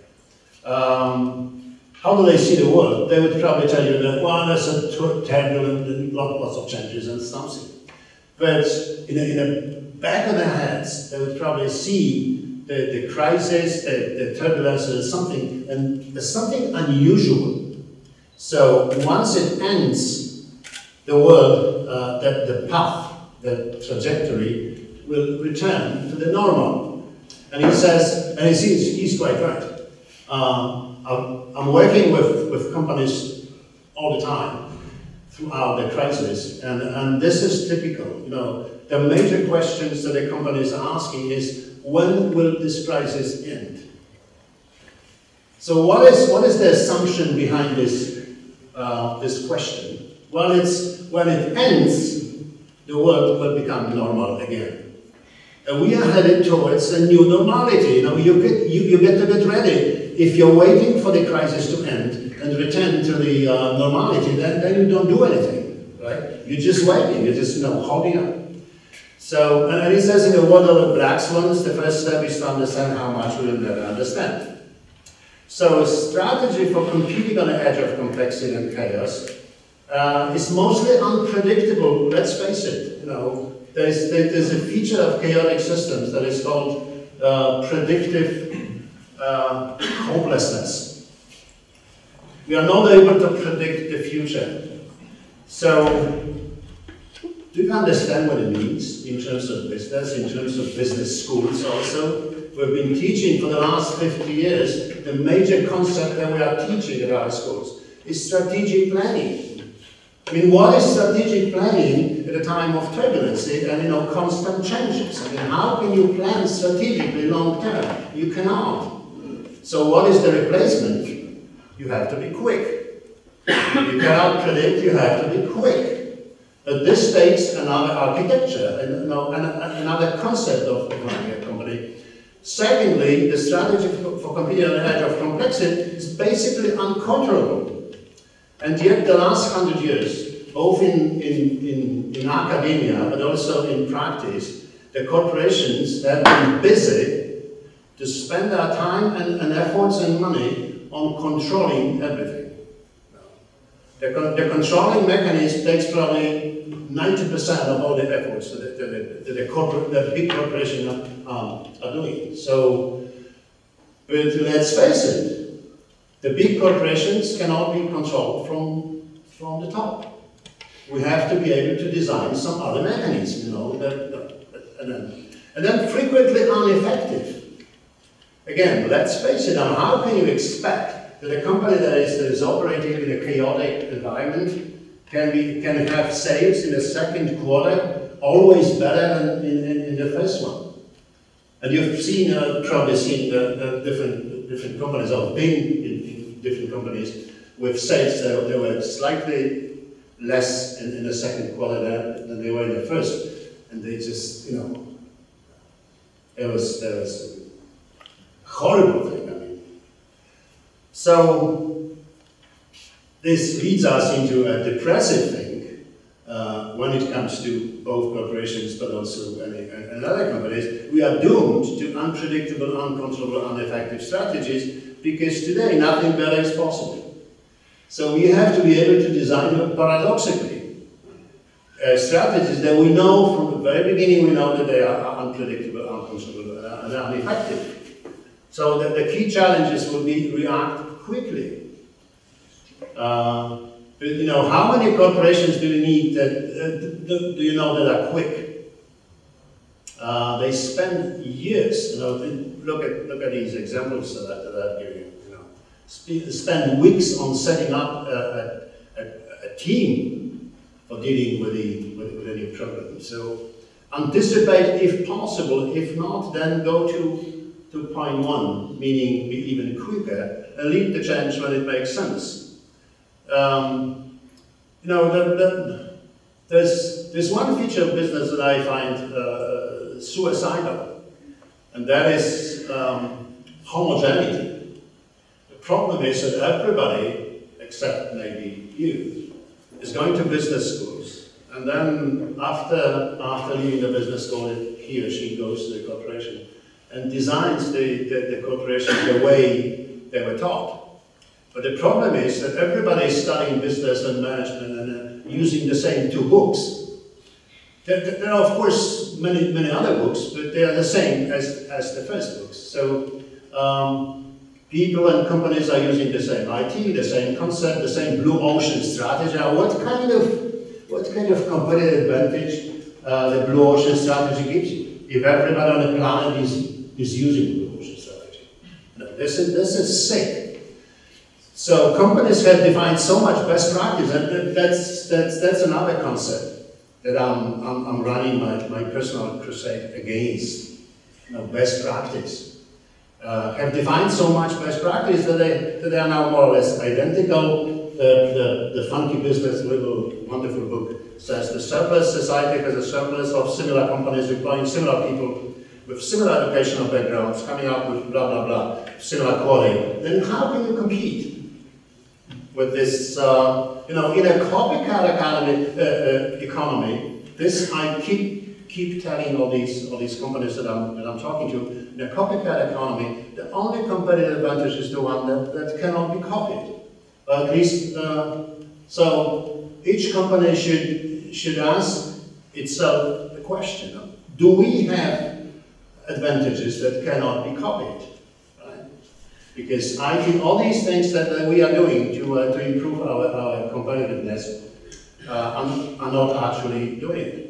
how do they see the world? They would probably tell you that, well, there's a turbulent and lots of changes and something. But in the back of their heads, they would probably see the crisis, the turbulence, there's something unusual. So once it ends, the world, the path, the trajectory will return to the normal. And he says, and he's quite right. I'm working with companies all the time throughout the crisis, and this is typical. You know, the major questions that the companies are asking is, when will this crisis end? So what is the assumption behind this this question. When it ends, the world will become normal again. And we are headed towards a new normality. You get a bit ready. If you're waiting for the crisis to end and return to the normality, then you don't do anything, right? You're just waiting. You're just holding up. So, and he says, what are the black swans? The first step is to understand how much we will never understand. So, strategy for competing on the edge of complexity and chaos is mostly unpredictable. Let's face it. There's a feature of chaotic systems that is called predictive hopelessness. We are not able to predict the future. So, do you understand what it means in terms of business, in terms of business schools also? We've been teaching for the last 50 years, the major concept that we are teaching at our schools is strategic planning. I mean, what is strategic planning at a time of turbulence and constant changes? I mean, how can you plan strategically long term? You cannot. So what is the replacement? You have to be quick. You cannot predict, you have to be quick. But this takes another architecture, another concept of running a company. Secondly, the strategy for competing on the edge of complexity is basically uncontrollable. And yet the last 100 years, both in academia but also in practice, the corporations have been busy to spend their time and efforts and money on controlling everything. The controlling mechanism takes probably 90% of all the efforts that the big corporations are doing. So, but let's face it, the big corporations cannot be controlled from the top. We have to be able to design some other mechanism, and then frequently ineffective. Again, let's face it, how can you expect that a company that is operating in a chaotic environment can have sales in the second quarter always better than in the first one? And you've probably seen different companies, or been in different companies with sales that were slightly less in the second quarter than they were in the first, and they just, there was a horrible thing. I mean, so this leads us into a depressive thing when it comes to both corporations, but also and other companies. We are doomed to unpredictable, uncontrollable, ineffective strategies because today nothing better is possible. So we have to be able to design, paradoxically, strategies that we know from the very beginning, we know that they are unpredictable, uncontrollable, and ineffective. So the key challenges will be react quickly. How many corporations do you need that do you know that are quick? They spend years. Look at these examples that I've given you. Spend weeks on setting up a team for dealing with any problem. So anticipate if possible. If not, then go to point one, meaning be even quicker and lead the change when it makes sense. There's one feature of business that I find suicidal, and that is homogeneity. The problem is that everybody, except maybe you, is going to business schools, and then after leaving the business school, he or she goes to the corporation and designs the corporation the way they were taught. But the problem is that everybody is studying business and management and using the same two books. There are, of course, many other books, but they are the same as the first books. So people and companies are using the same IT, the same concept, the same blue ocean strategy. Now, what kind of competitive advantage the blue ocean strategy gives you if everybody on the planet is using the blue ocean strategy? This is sick. So companies have defined so much best practice, and that's another concept that I'm running my personal crusade against. Best practice. Have defined so much best practice that they are now more or less identical. the funky business little wonderful book says the surplus society has a surplus of similar companies employing similar people with similar educational backgrounds, coming up with blah, blah, blah, similar quality. Then how can you compete with this, you know, in a copycat economy, this I keep telling all these companies that I'm talking to, in a copycat economy, the only competitive advantage is the one that cannot be copied. At least, so each company should ask itself the question, do we have advantages that cannot be copied? Right? Because I think all these things that we are doing to improve our competitiveness are not actually doing it.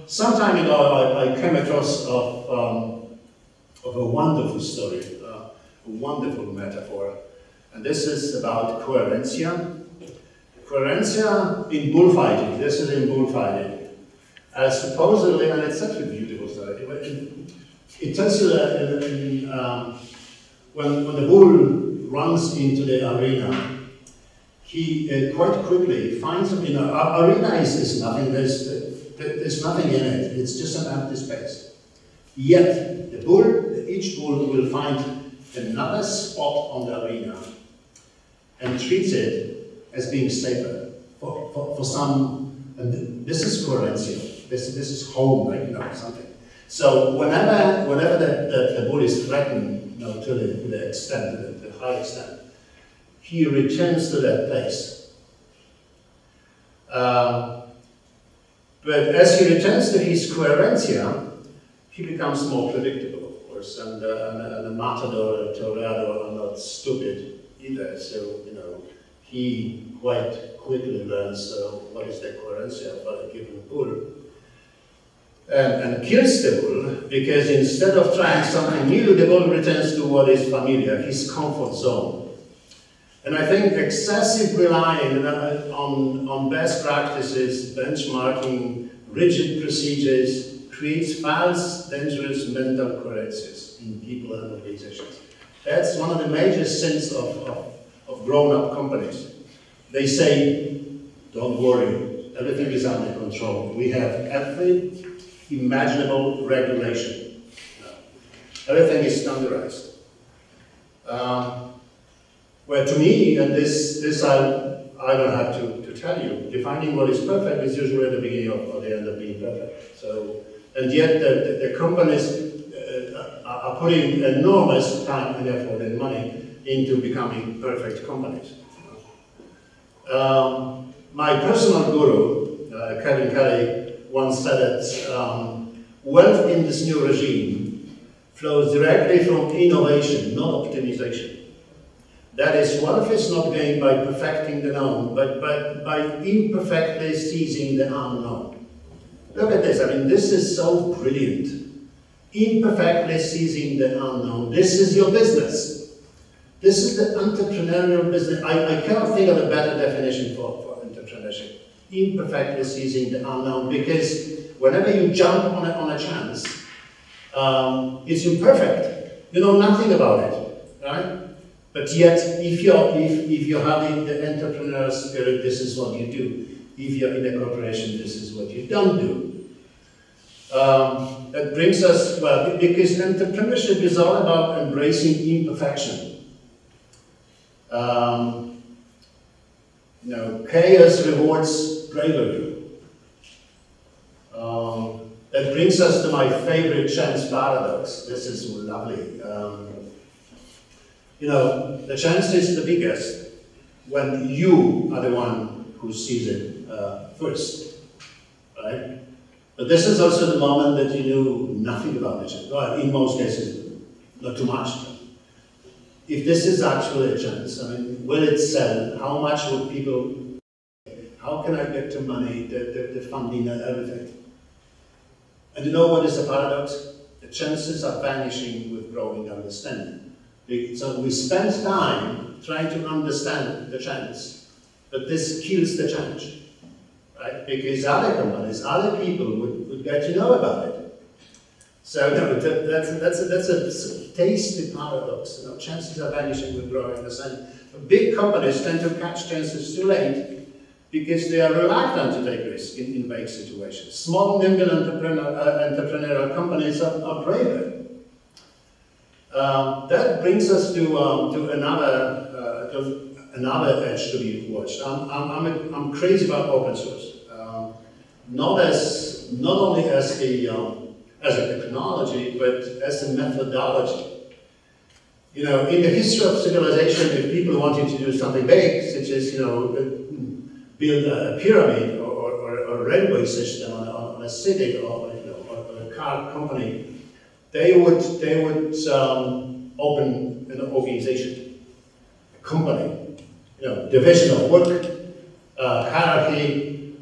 Some time ago, I came across of a wonderful story, a wonderful metaphor, and this is about coherencia. Coherencia in bullfighting. This is in bullfighting. Supposedly, and it's such a beautiful story. It tells you that when the bull runs into the arena, he quite quickly finds, you know, arena is nothing. There's nothing in it. It's just an empty space. Yet each bull will find another spot on the arena and treats it as being safer for some. And this is coherencia. This is home, right? You know, something. So whenever the bull is threatened, you know, to the extent, the high extent, he returns to that place. But as he returns to his coherencia, he becomes more predictable, of course, and the matador and toreador are not stupid either. So, you know, he quite quickly learns what is the coherencia for a given bull. And kills the bull, because instead of trying something new, the bull returns to what is familiar, his comfort zone. And I think excessive relying on best practices, benchmarking, rigid procedures, creates false, dangerous mental coherences in people and organizations. That's one of the major sins of grown-up companies. They say, don't worry, everything is under control. We have every imaginable regulation. Everything is standardized. Well, to me, and this I don't have to tell you, defining what is perfect is usually at the beginning or the end of being perfect. So, and yet the companies are putting enormous time and effort and money into becoming perfect companies. My personal guru, Kevin Kelly, once said that wealth in this new regime flows directly from innovation, not optimization. That is, wealth is not gained by perfecting the known, but by imperfectly seizing the unknown. Look at this, I mean, this is so brilliant. Imperfectly seizing the unknown. This is your business. This is the entrepreneurial business. I cannot think of a better definition for entrepreneurship. Imperfectly seizing the unknown, because whenever you jump on a chance, it's imperfect. You know nothing about it, right? But yet, if you're having the entrepreneurial spirit, this is what you do. If you're in a corporation, this is what you don't do. That brings us, well, because entrepreneurship is all about embracing imperfection. You know, chaos rewards bravery. That brings us to my favorite chance paradox. This is lovely. You know, the chance is the biggest when you are the one who sees it first, right? But this is also the moment that you knew nothing about the chance. Well, in most cases, not too much. If this is actually a chance, I mean, will it sell? How much would people, how can I get the money, the funding and everything? And you know what is the paradox? The chances are vanishing with growing understanding. So we spend time trying to understand the chance, but this kills the chance, right? Because other companies, other people would get to know about it. So no, that's a tasty paradox. You know, chances are vanishing with growing the same. Big companies tend to catch chances too late because they are reluctant to take risks in vague situations. Small, nimble entrepreneurial companies are braver. That brings us to another edge to be watched. I'm crazy about open source. Not only as a technology, but as a methodology. You know, in the history of civilization, if people wanted to do something big, such as, you know, build a pyramid or a railway system on a city or, you know, or a car company, they would open an organization, a company, you know, division of work, hierarchy,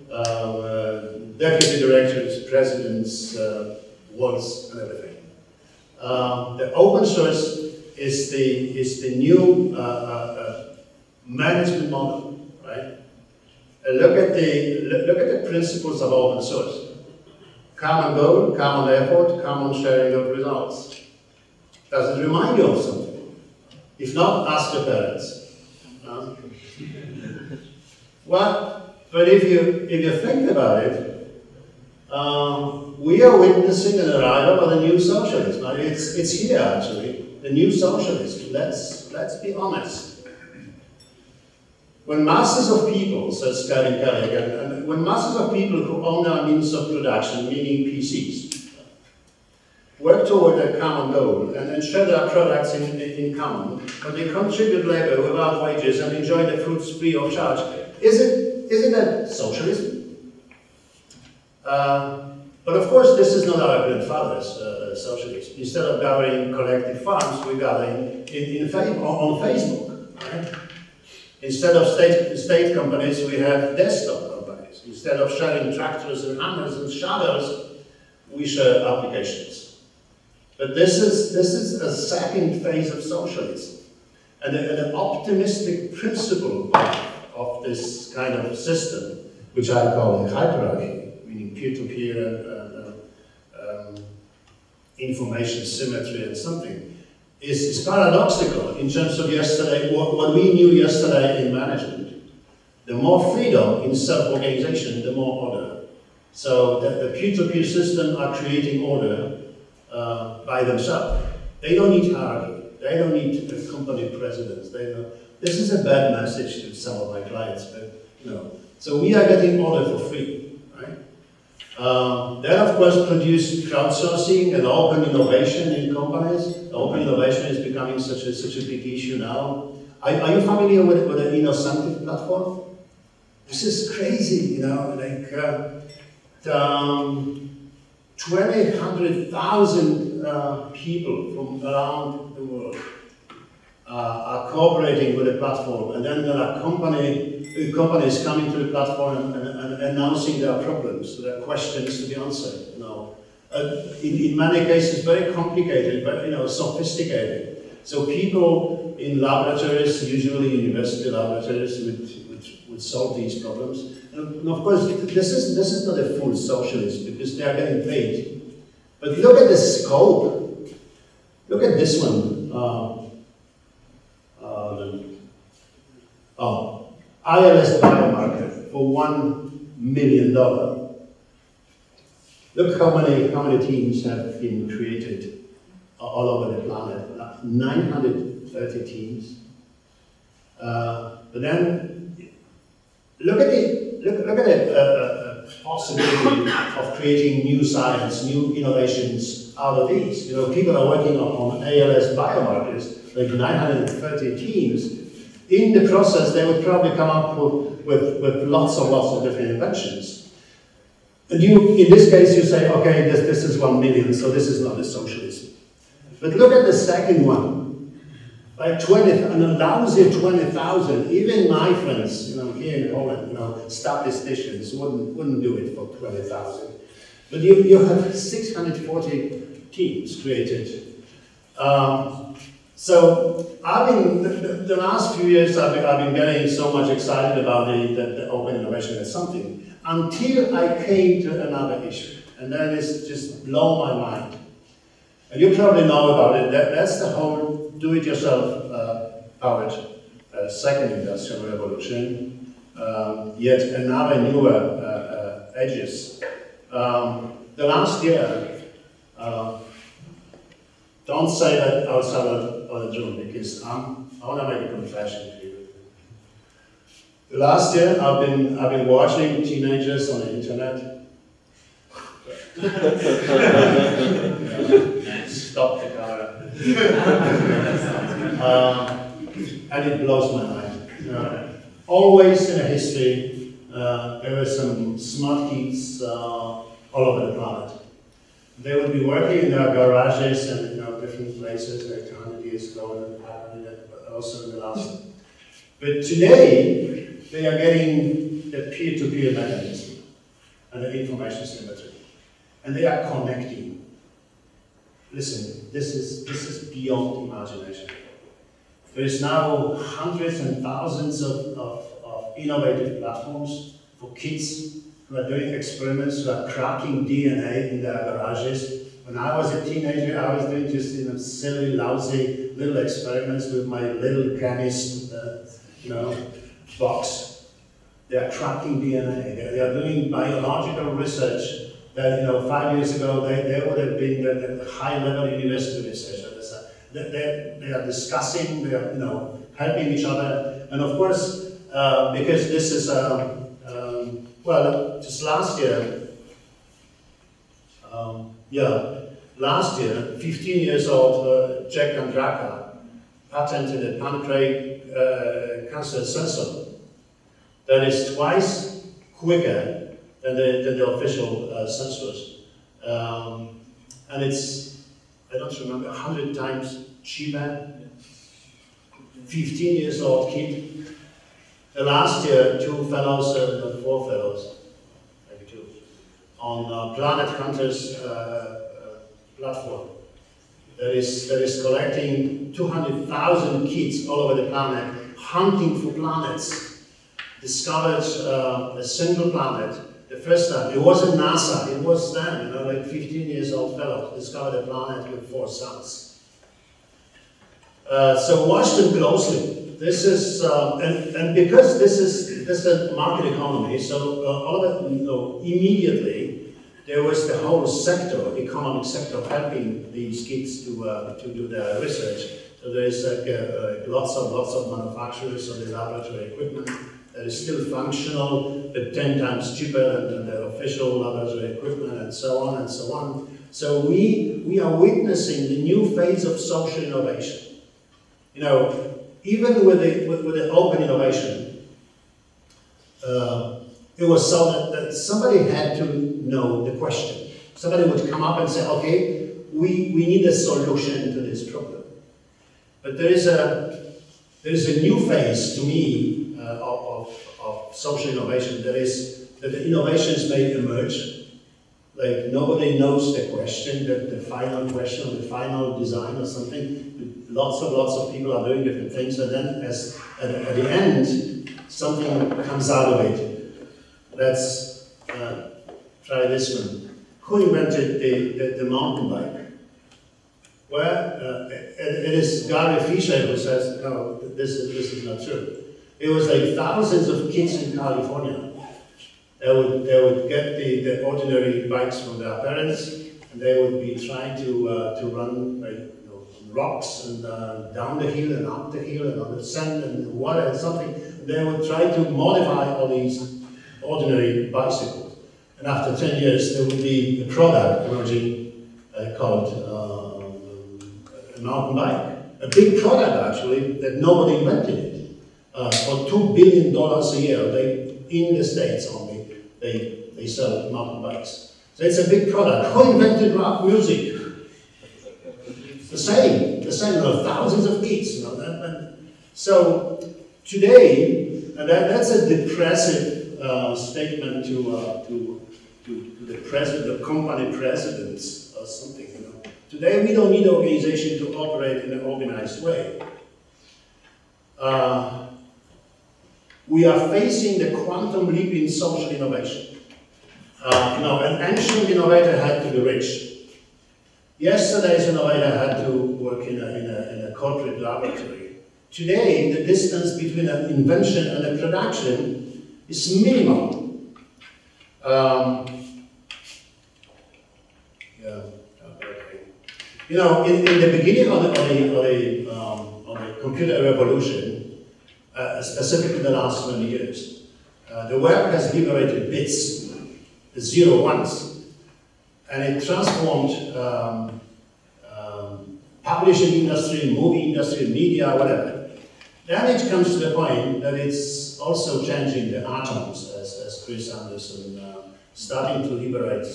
deputy directors, presidents, walls, and everything. The open source is the new management model, right? Look at the principles of open source: common goal, common effort, common sharing of results. Does it remind you of something? If not, ask your parents. Well, but if you think about it, we are witnessing an arrival of the new socialism. I mean, it's here actually. The new socialism. Let's be honest. When masses of people, says Karen Kelly again, and when masses of people who own our means of production, meaning PCs, work toward a common goal and share their products in common, but they contribute labor without wages and enjoy the fruits free of charge, isn't that socialism? But of course, this is not our grandfather's socialism. Instead of gathering collective farms, we gather on Facebook. Right? Instead of state companies, we have desktop companies. Instead of sharing tractors and hammers and shovels, we share applications. But this is a second phase of socialism, and an optimistic principle of this kind of system, which I call a hierarchy, meaning peer-to-peer and information symmetry and something, is paradoxical in terms of yesterday, what we knew yesterday in management. The more freedom in self-organization, the more order. So the peer-to-peer system are creating order by themselves. They don't need hierarchy. They don't need company presidents. This is a bad message to some of my clients, but you know. So we are getting order for free, right? That of course produced crowdsourcing and open innovation in companies. Open innovation is becoming such a big issue now. Are you familiar with the Innocentive platform? This is crazy, you know, like 100,000 people from around the world are cooperating with the platform, and then there are companies coming to the platform and announcing their problems, their questions to be answered. You know, in many cases, very complicated, but you know, sophisticated. So people in laboratories, usually university laboratories, would solve these problems. And of course, this is not a full socialist because they are getting paid. But look at the scope. Look at this one. ILS biomarker for $1 million. Look how many teams have been created all over the planet. 930 teams. But then look at the possibility of creating new science, new innovations out of these. You know, people are working on ALS biomarkers, like 930 teams. In the process, they would probably come up with lots of different inventions. And in this case, you say, okay, this is 1 million, so this is not a socialism. But look at the second one. Like 20, and a lousy 20,000, even my friends, you know, here in Holland, you know, statisticians wouldn't do it for 20,000. But you have 640 teams created. So the last few years I've been getting so much excited about the open innovation as something, until I came to another issue, and that is just blow my mind. And you probably know about it. That's the whole do-it-yourself powered second industrial revolution. Yet another newer edges. The last year, don't say that outside of the room, because I want to make a confession to you. The last year, I've been watching teenagers on the internet. Stop the camera. And it blows my mind. Always in a history, there were some smart kids all over the planet. They would be working in their garages and different places like 100 years ago, and also in the last. But today, they are getting the peer-to-peer mechanism and the information symmetry, and they are connecting. Listen, this is beyond imagination. There is now hundreds and thousands of innovative platforms for kids who are doing experiments, who are cracking DNA in their garages. When I was a teenager, I was doing just silly, lousy little experiments with my little chemist, box. They are cracking DNA. They are doing biological research that 5 years ago they would have been the high-level university researchers. They are discussing, they are helping each other, and of course because this is just last year, last year, 15 years old Jack Andraka patented a pancreatic cancer sensor that is twice quicker than the official sensors. And it's, I don't remember, 100 times cheaper. 15 years old kid. Last year, 2 fellows, 4 fellows, maybe 2, on Planet Hunters platform that is collecting 200,000 kids all over the planet, hunting for planets. Discovered a single planet the first time. It wasn't NASA, it was them, like 15 years old fellows discovered a planet with 4 suns. So watch them closely. This is, and because this is a market economy, so all of it, immediately there was the whole sector, economic sector, helping these kids to do their research. So there is lots of manufacturers of the laboratory equipment that is still functional, but 10 times cheaper than the official laboratory equipment, and so on and so on. So we are witnessing the new phase of social innovation. Even with the open innovation, it was so that somebody had to know the question. Somebody would come up and say, okay, we need a solution to this problem. But there is a new phase to me of social innovation. That the innovations may emerge. Like nobody knows the question, the final question, or the final design or something. Lots of people are doing different things, and then at the end, something comes out of it. Let's try this one. Who invented the mountain bike? Well, it is Gary Fisher who says, no, this is not true. It was like thousands of kids in California. They would get the ordinary bikes from their parents, and they would be trying to run rocks and down the hill and up the hill and on the sand and water and something. They would try to modify all these ordinary bicycles. And after 10 years, there would be a product emerging called a mountain bike. A big product, actually, that nobody invented it. For $2 billion a year, in the States only, they sell mountain bikes. So it's a big product. Who invented rock music? The same, thousands of kids, So today, and that's a depressive statement to the president, the company presidents or something, Today we don't need an organization to operate in an organized way. We are facing the quantum leap in social innovation. An ancient innovator had to be rich. Yesterday, I had to work in a corporate laboratory. Today, the distance between an invention and a production is minimal. You know, in the beginning of the computer revolution, specifically the last 20 years, the web has liberated bits, 0 ones, and it transformed publishing industry, movie industry, media, whatever. Then it comes to the point that it's also changing the atoms, as Chris Anderson starting to liberate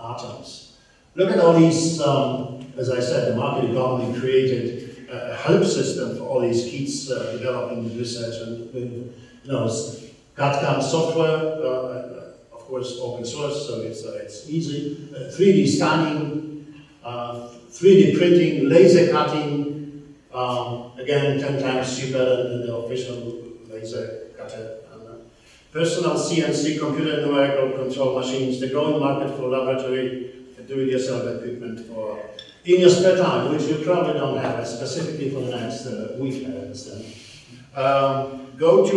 atoms. Look at all these, as I said, the market economy created a help system for all these kids developing research and, you know, CAD/CAM software, of course, open source, so it's easy. 3D scanning, 3D printing, laser cutting, again, 10 times cheaper than the official laser cutter. Personal CNC, computer numerical control machines, the growing market for laboratory do-it-yourself equipment for in your spare time, which you probably don't have, specifically for the next week, I understand. Go to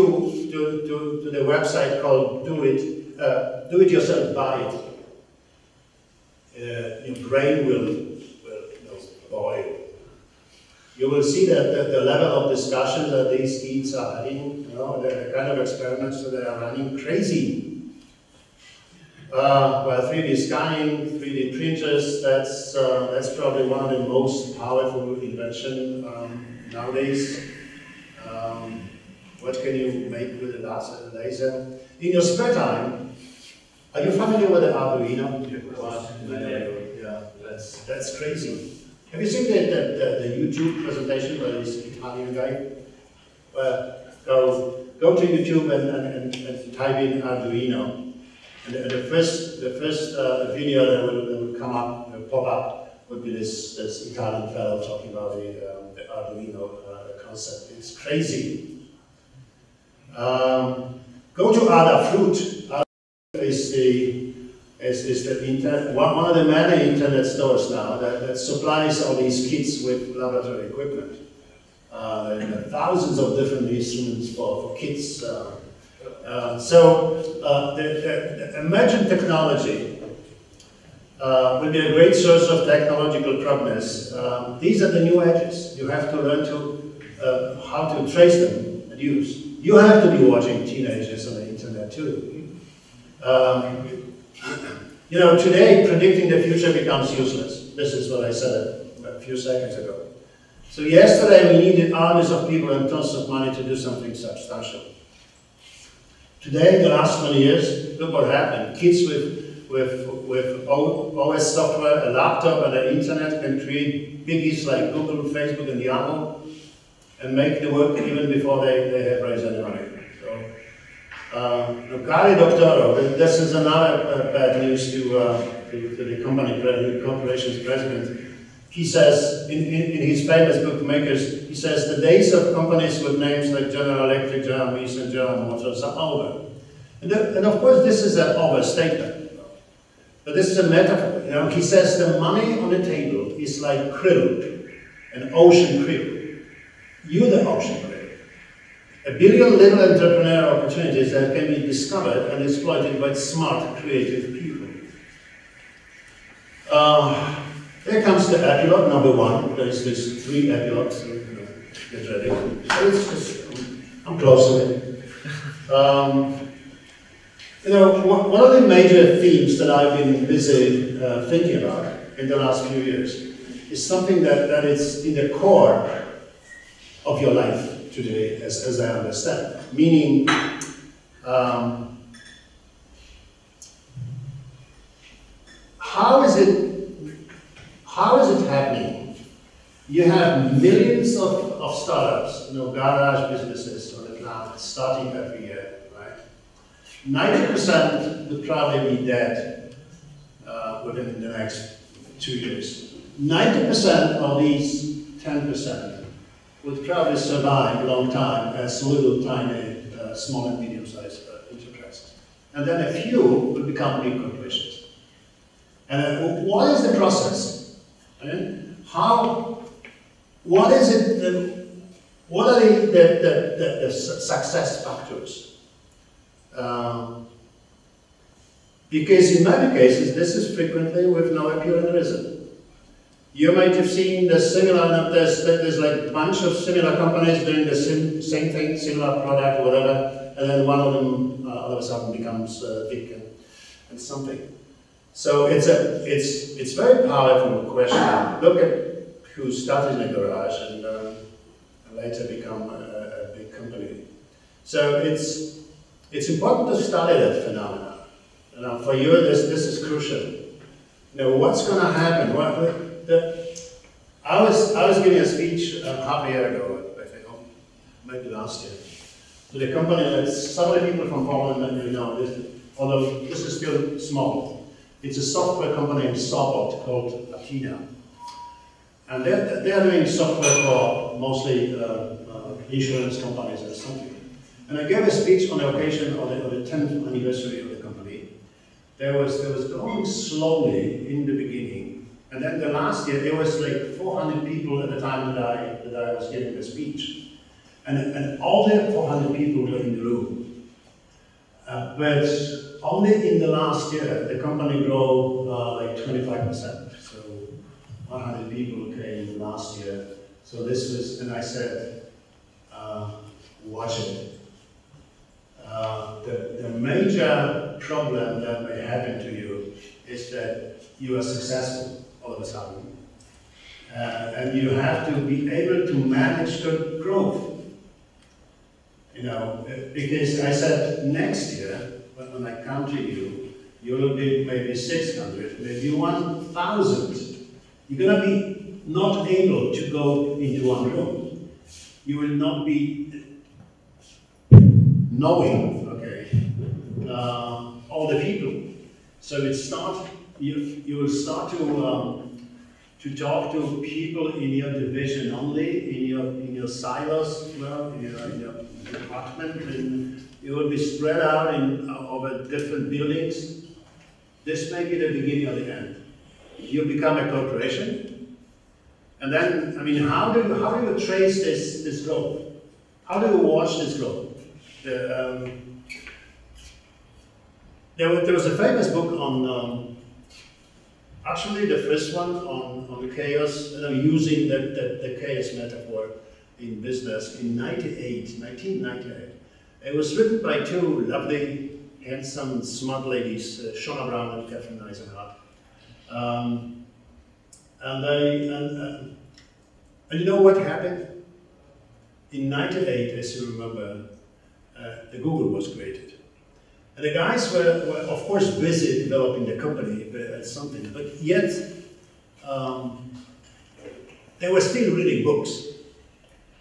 the website called Do It Yourself, Buy It. Your brain will boil. You will see that the level of discussion that these kids are having, you know, the kind of experiments that they are running, crazy. Well, 3D scanning, 3D printers, that's probably one of the most powerful inventions nowadays. What can you make with a laser? In your spare time, are you familiar with the Arduino? Yeah, that's crazy. Have you seen the YouTube presentation by this Italian guy? Well, go to YouTube and type in Arduino. And the first video that will come up, will pop up, would be this Italian fellow talking about the Arduino concept. It's crazy. Go to Adafruit. Is one of the many internet stores now that supplies all these kits with laboratory equipment. There are thousands of different instruments for kids. So the emergent technology will be a great source of technological progress. These are the new edges. You have to learn how to trace them and use. You have to be watching teenagers on the internet too. You know, today predicting the future becomes useless. This is what I said a few seconds ago. So yesterday we needed armies of people and tons of money to do something substantial. Today, the last 20 years, look what happened. Kids with OS software, a laptop and the internet can create biggies like Google, Facebook and Yahoo and make the work even before they have raised any money. Cari Doctoro, this is another bad news to the corporation's president. He says, in his famous book, Makers, he says, the days of companies with names like General Electric, General Mills, and General Motors are over. And of course, this is an overstatement. But this is a metaphor. You know, he says the money on the table is like krill, an ocean krill. You're the ocean krill. 1 billion little entrepreneurial opportunities that can be discovered and exploited by smart, creative people. There comes the epilogue, number 1. There's 3 epilogues, so get ready. So I'm close to it. You know, one of the major themes that I've been busy thinking about in the last few years is something that is in the core of your life today, as I understand. Meaning, how is it happening? You have millions of startups, you know, garage businesses on the planet starting every year, right? 90% would probably be dead within the next 2 years. 90% of these 10% would probably survive a long time as little tiny, small and medium-sized enterprises. And then a few will become big corporations. And what is the process? What is it? What are the success factors? Because in many cases, this is frequently with no apparent reason. You might have seen the similar, there's like a bunch of similar companies doing the same thing, similar product, whatever, and then one of them all of a sudden becomes big and something. So it's very powerful question. Look at who started in a garage and later become a big company. So it's important to study that phenomenon. For you, this is crucial. What's going to happen? I was giving a speech half a year ago, I think, maybe last year, to the company that some of the people from Poland may know this, although this is still small. It's a software company in Sobot called Athena. And they're doing software for mostly insurance companies or something. And I gave a speech on the occasion of the 10th anniversary of the company. There was going slowly in the beginning. And then the last year, there was like 400 people at the time that I was giving the speech. And all the 400 people were in the room. But only in the last year, the company grew like 25%. So 100 people came last year. So this was, and I said, watch it. The major problem that may happen to you is that you are successful all of a sudden. And you have to be able to manage the growth. Because I said next year, when I come to you, you will be maybe 600, maybe 1,000. You're going to be not able to go into one room. You will not be knowing, all the people. So you will start to talk to people in your division only, in your silos, in your department, and you will be spread out over different buildings. This may be the beginning of the end. You become a corporation, and then, how do you trace this growth? How do you watch this growth? There was a famous book on, actually the first one on chaos, using the chaos metaphor in business in 1998. It was written by two lovely, handsome, smart ladies, Shona Brown and Catherine Eisenhardt. And you know what happened? In 98, as you remember, the Google was created. And the guys were of course busy developing the company, something, but yet they were still reading books.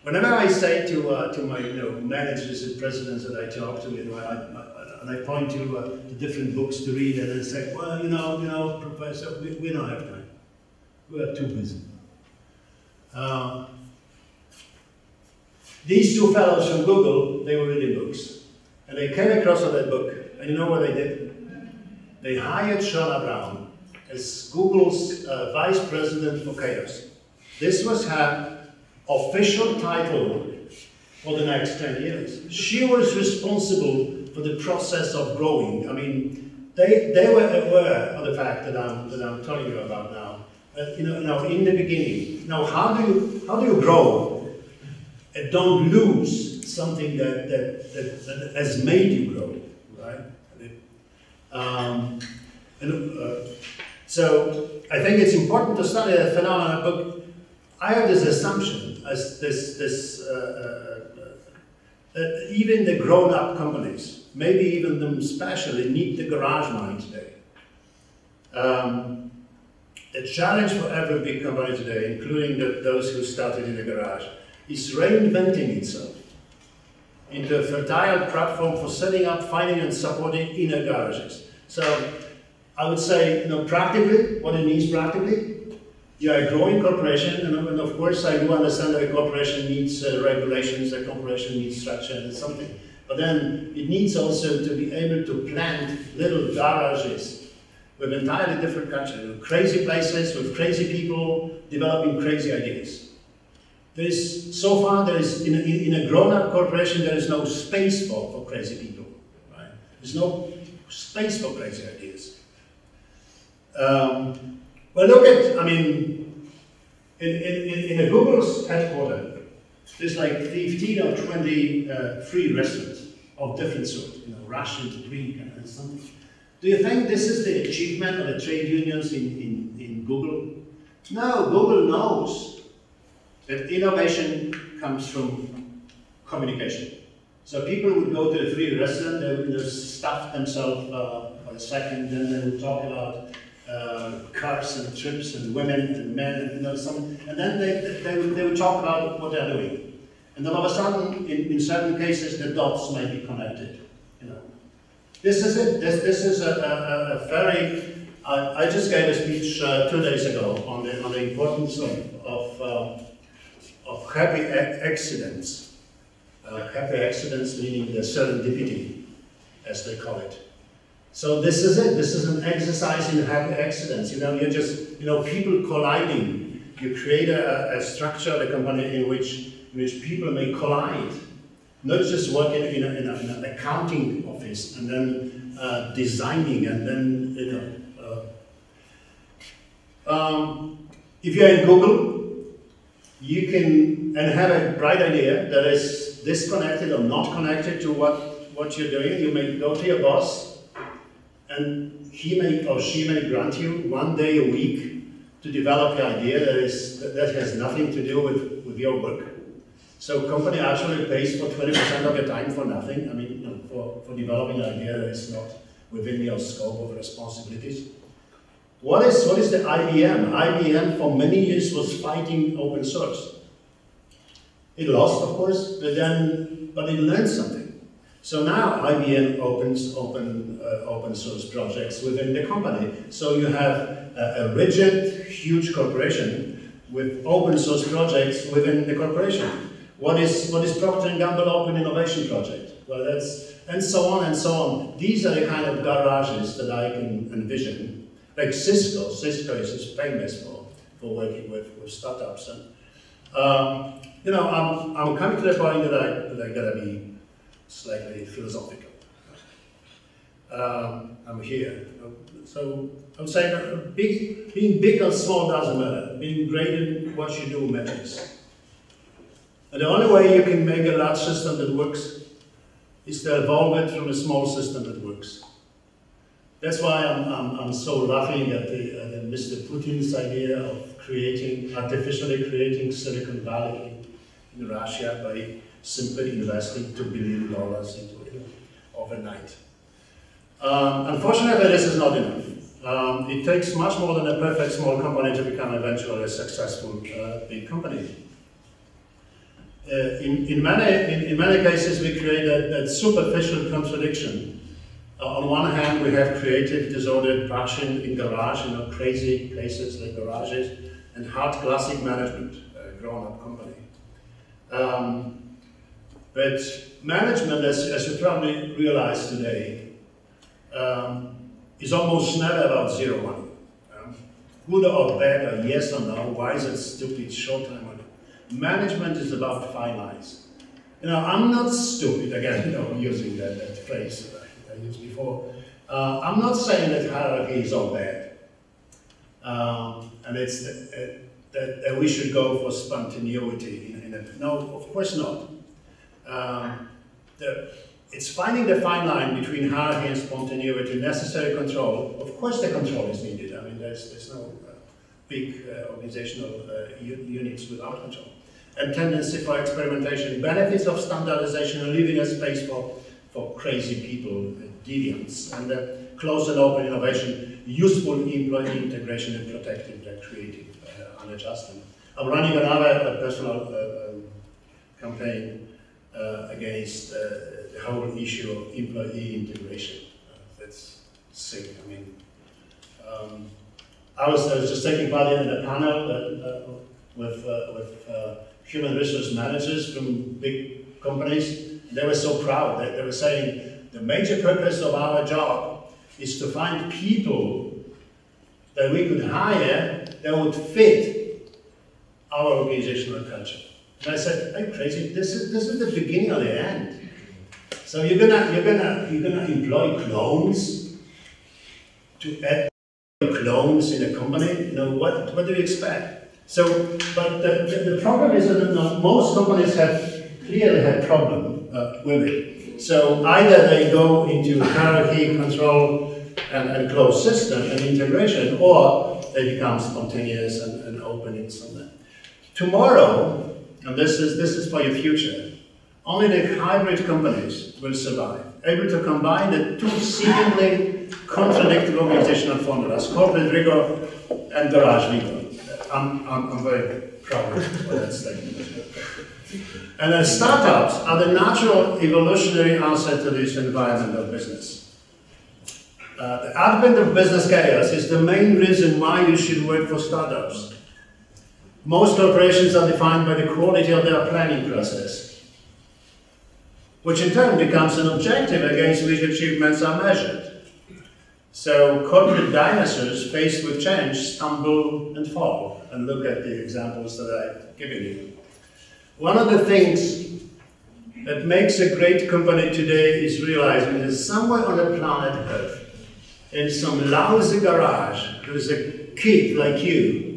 Whenever I say to my managers and presidents that I talk to, and I point to the different books to read, and they say, well, Professor, we don't have time. We are too busy. These two fellows from Google, they were reading books. And they came across that book. And you know what they did? They hired Shona Brown as Google's vice president for chaos. This was her official title for the next 10 years. She was responsible for the process of growing. They were aware of the fact that I'm telling you about now. In the beginning. Now, how do you grow and don't lose something that has made you grow, right? So I think it's important to study the phenomena, but I have this assumption as that even the grown-up companies, maybe even them especially, need the garage mind today. The challenge for every big company today, including those who started in the garage, is reinventing itself into a fertile platform for setting up, finding and supporting inner garages. So I would say, practically, what it means practically, you are a growing corporation, and of course I do understand that a corporation needs regulations, a corporation needs structure and something. But then it needs also to be able to plant little garages with entirely different culture, crazy places with crazy people developing crazy ideas. So far, in a grown-up corporation, there is no space for crazy people. Right? There's no space for crazy ideas. Well, look at, I mean, in a Google's headquarters, there's like 15 or 20 free restaurants of different sorts, Russian, Greek, and something. Do you think this is the achievement of the trade unions in Google? No, Google knows that innovation comes from communication. So people would go to the free restaurant, they would just stuff themselves for a second, then they would talk about cars and trips and women and men and and then they would talk about what they're doing. And all of a sudden, in certain cases, the dots might be connected. This is it. This is a very. I just gave a speech 2 days ago on the importance of happy accidents. Happy accidents meaning the serendipity, as they call it. So this is it. This is an exercise in happy accidents. You're just people colliding. You create a structure of a company in which people may collide, not just working in an accounting office and then designing and then if you're in Google, you can have a bright idea that is disconnected or not connected to what you're doing. You may go to your boss, and he may or she may grant you 1 day a week to develop the idea that has nothing to do with your work. So company actually pays for 20% of your time for nothing. I mean, for developing an idea that is not within your scope of responsibilities. What is the IBM? IBM for many years was fighting open source. It lost, of course, but it learned something. So now IBM opens open source projects within the company. So you have a rigid, huge corporation with open source projects within the corporation. What is Procter & Gamble Open Innovation Project? Well, and so on and so on. These are the kind of garages that I can envision. Like Cisco is famous for working with startups. And I'm coming to the point that I gotta be slightly philosophical. I'm here. So I'm saying being big or small doesn't matter. Being great in what you do matters. And the only way you can make a large system that works is to evolve it from a small system that works. That's why I'm so laughing at Mr. Putin's idea of artificially creating Silicon Valley in Russia by simply investing $2 billion into it overnight. Unfortunately, this is not enough. It takes much more than a perfect small company to become eventually a successful big company. In many cases, we create that superficial contradiction. On one hand, we have creative, disordered passion in garage, crazy places like garages, and hard classic management, a grown-up company. But management, as you probably realize today, is almost never about zero money. Good or bad, or yes or no, why is it stupid, short-term money? Management is about fine lines. I'm not stupid, again, using that phrase that I used before. I'm not saying that hierarchy is all bad. And it's that we should go for spontaneity no, of course not. It's finding the fine line between hierarchy and spontaneity, necessary control. Of course the control is needed. I mean, there's no big organizational units without control. And tendency for experimentation, benefits of standardization and leaving a space for crazy people, deviants, and closed and open innovation, useful employee integration and protecting their creative unadjustment. I'm running another personal campaign against the whole issue of employee integration. That's sick. I mean, I was just taking part in a panel with human resource managers from big companies. They were so proud. They were saying the major purpose of our job is to find people that we could hire that would fit our organizational culture. And I said, "Are you crazy? This is the beginning of the end. So you're gonna employ clones to add clones in a company? You know, what do you expect?" So, but the problem is that most companies clearly have problem with it. So either they go into hierarchy, control, and closed system and integration, or they become spontaneous and open in something. Tomorrow, and this is for your future, only the hybrid companies will survive, able to combine the two seemingly contradictory organizational formulas, corporate rigor and garage rigor. I'm very proud of that statement. And then startups are the natural evolutionary answer to this environment of business. The advent of business chaos is the main reason why you should work for startups. Most corporations are defined by the quality of their planning process, which in turn becomes an objective against which achievements are measured. So corporate dinosaurs faced with change stumble and fall, and look at the examples that I've given you. One of the things that makes a great company today is realizing that somewhere on the planet Earth, in some lousy garage, there's a kid like you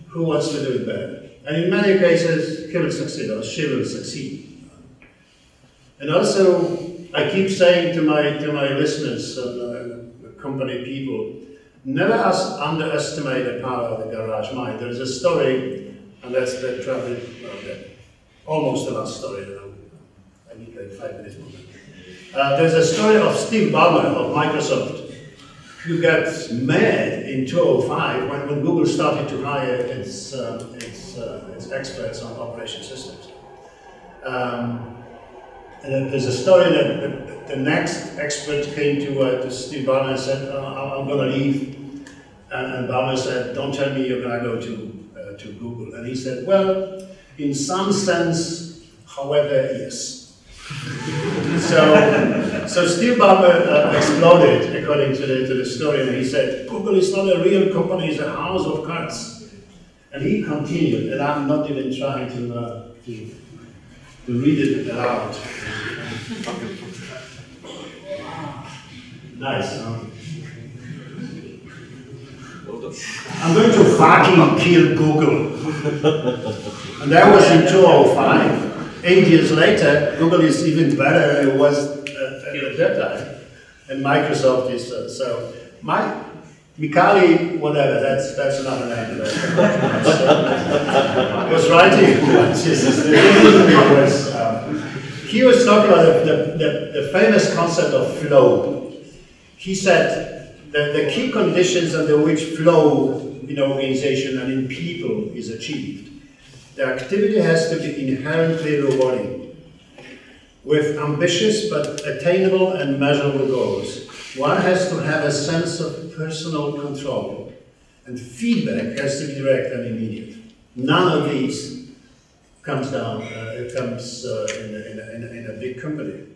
who wants to do it better. And in many cases, he will succeed or she will succeed. And also, I keep saying to my listeners and company people, never underestimate the power of the garage mind. There's a story, and that's probably almost the last story. I need like 5 minutes more. There's a story of Steve Ballmer of Microsoft, who got mad in 2005 when Google started to hire its experts on operation systems. And there's a story that the next expert came to Steve Ballmer and said, I'm going to leave. And Ballmer said, don't tell me you're going to go to Google. And he said, well, in some sense, however, yes. So Steve Ballmer exploded, according to the story, and he said, Google is not a real company, it's a house of cards. And he continued, and I'm not even trying to read it aloud. Nice, huh? I'm going to fucking kill Google. And that was in 2005. 8 years later, Google is even better than it was at that time. And Microsoft is, so, Mikhail, whatever, that's another name. Was writing, he was talking about the famous concept of flow. He said that the key conditions under which flow in an organization and in people is achieved. The activity has to be inherently rewarding, with ambitious but attainable and measurable goals. One has to have a sense of personal control, and feedback has to be direct and immediate. None of these comes in a big company.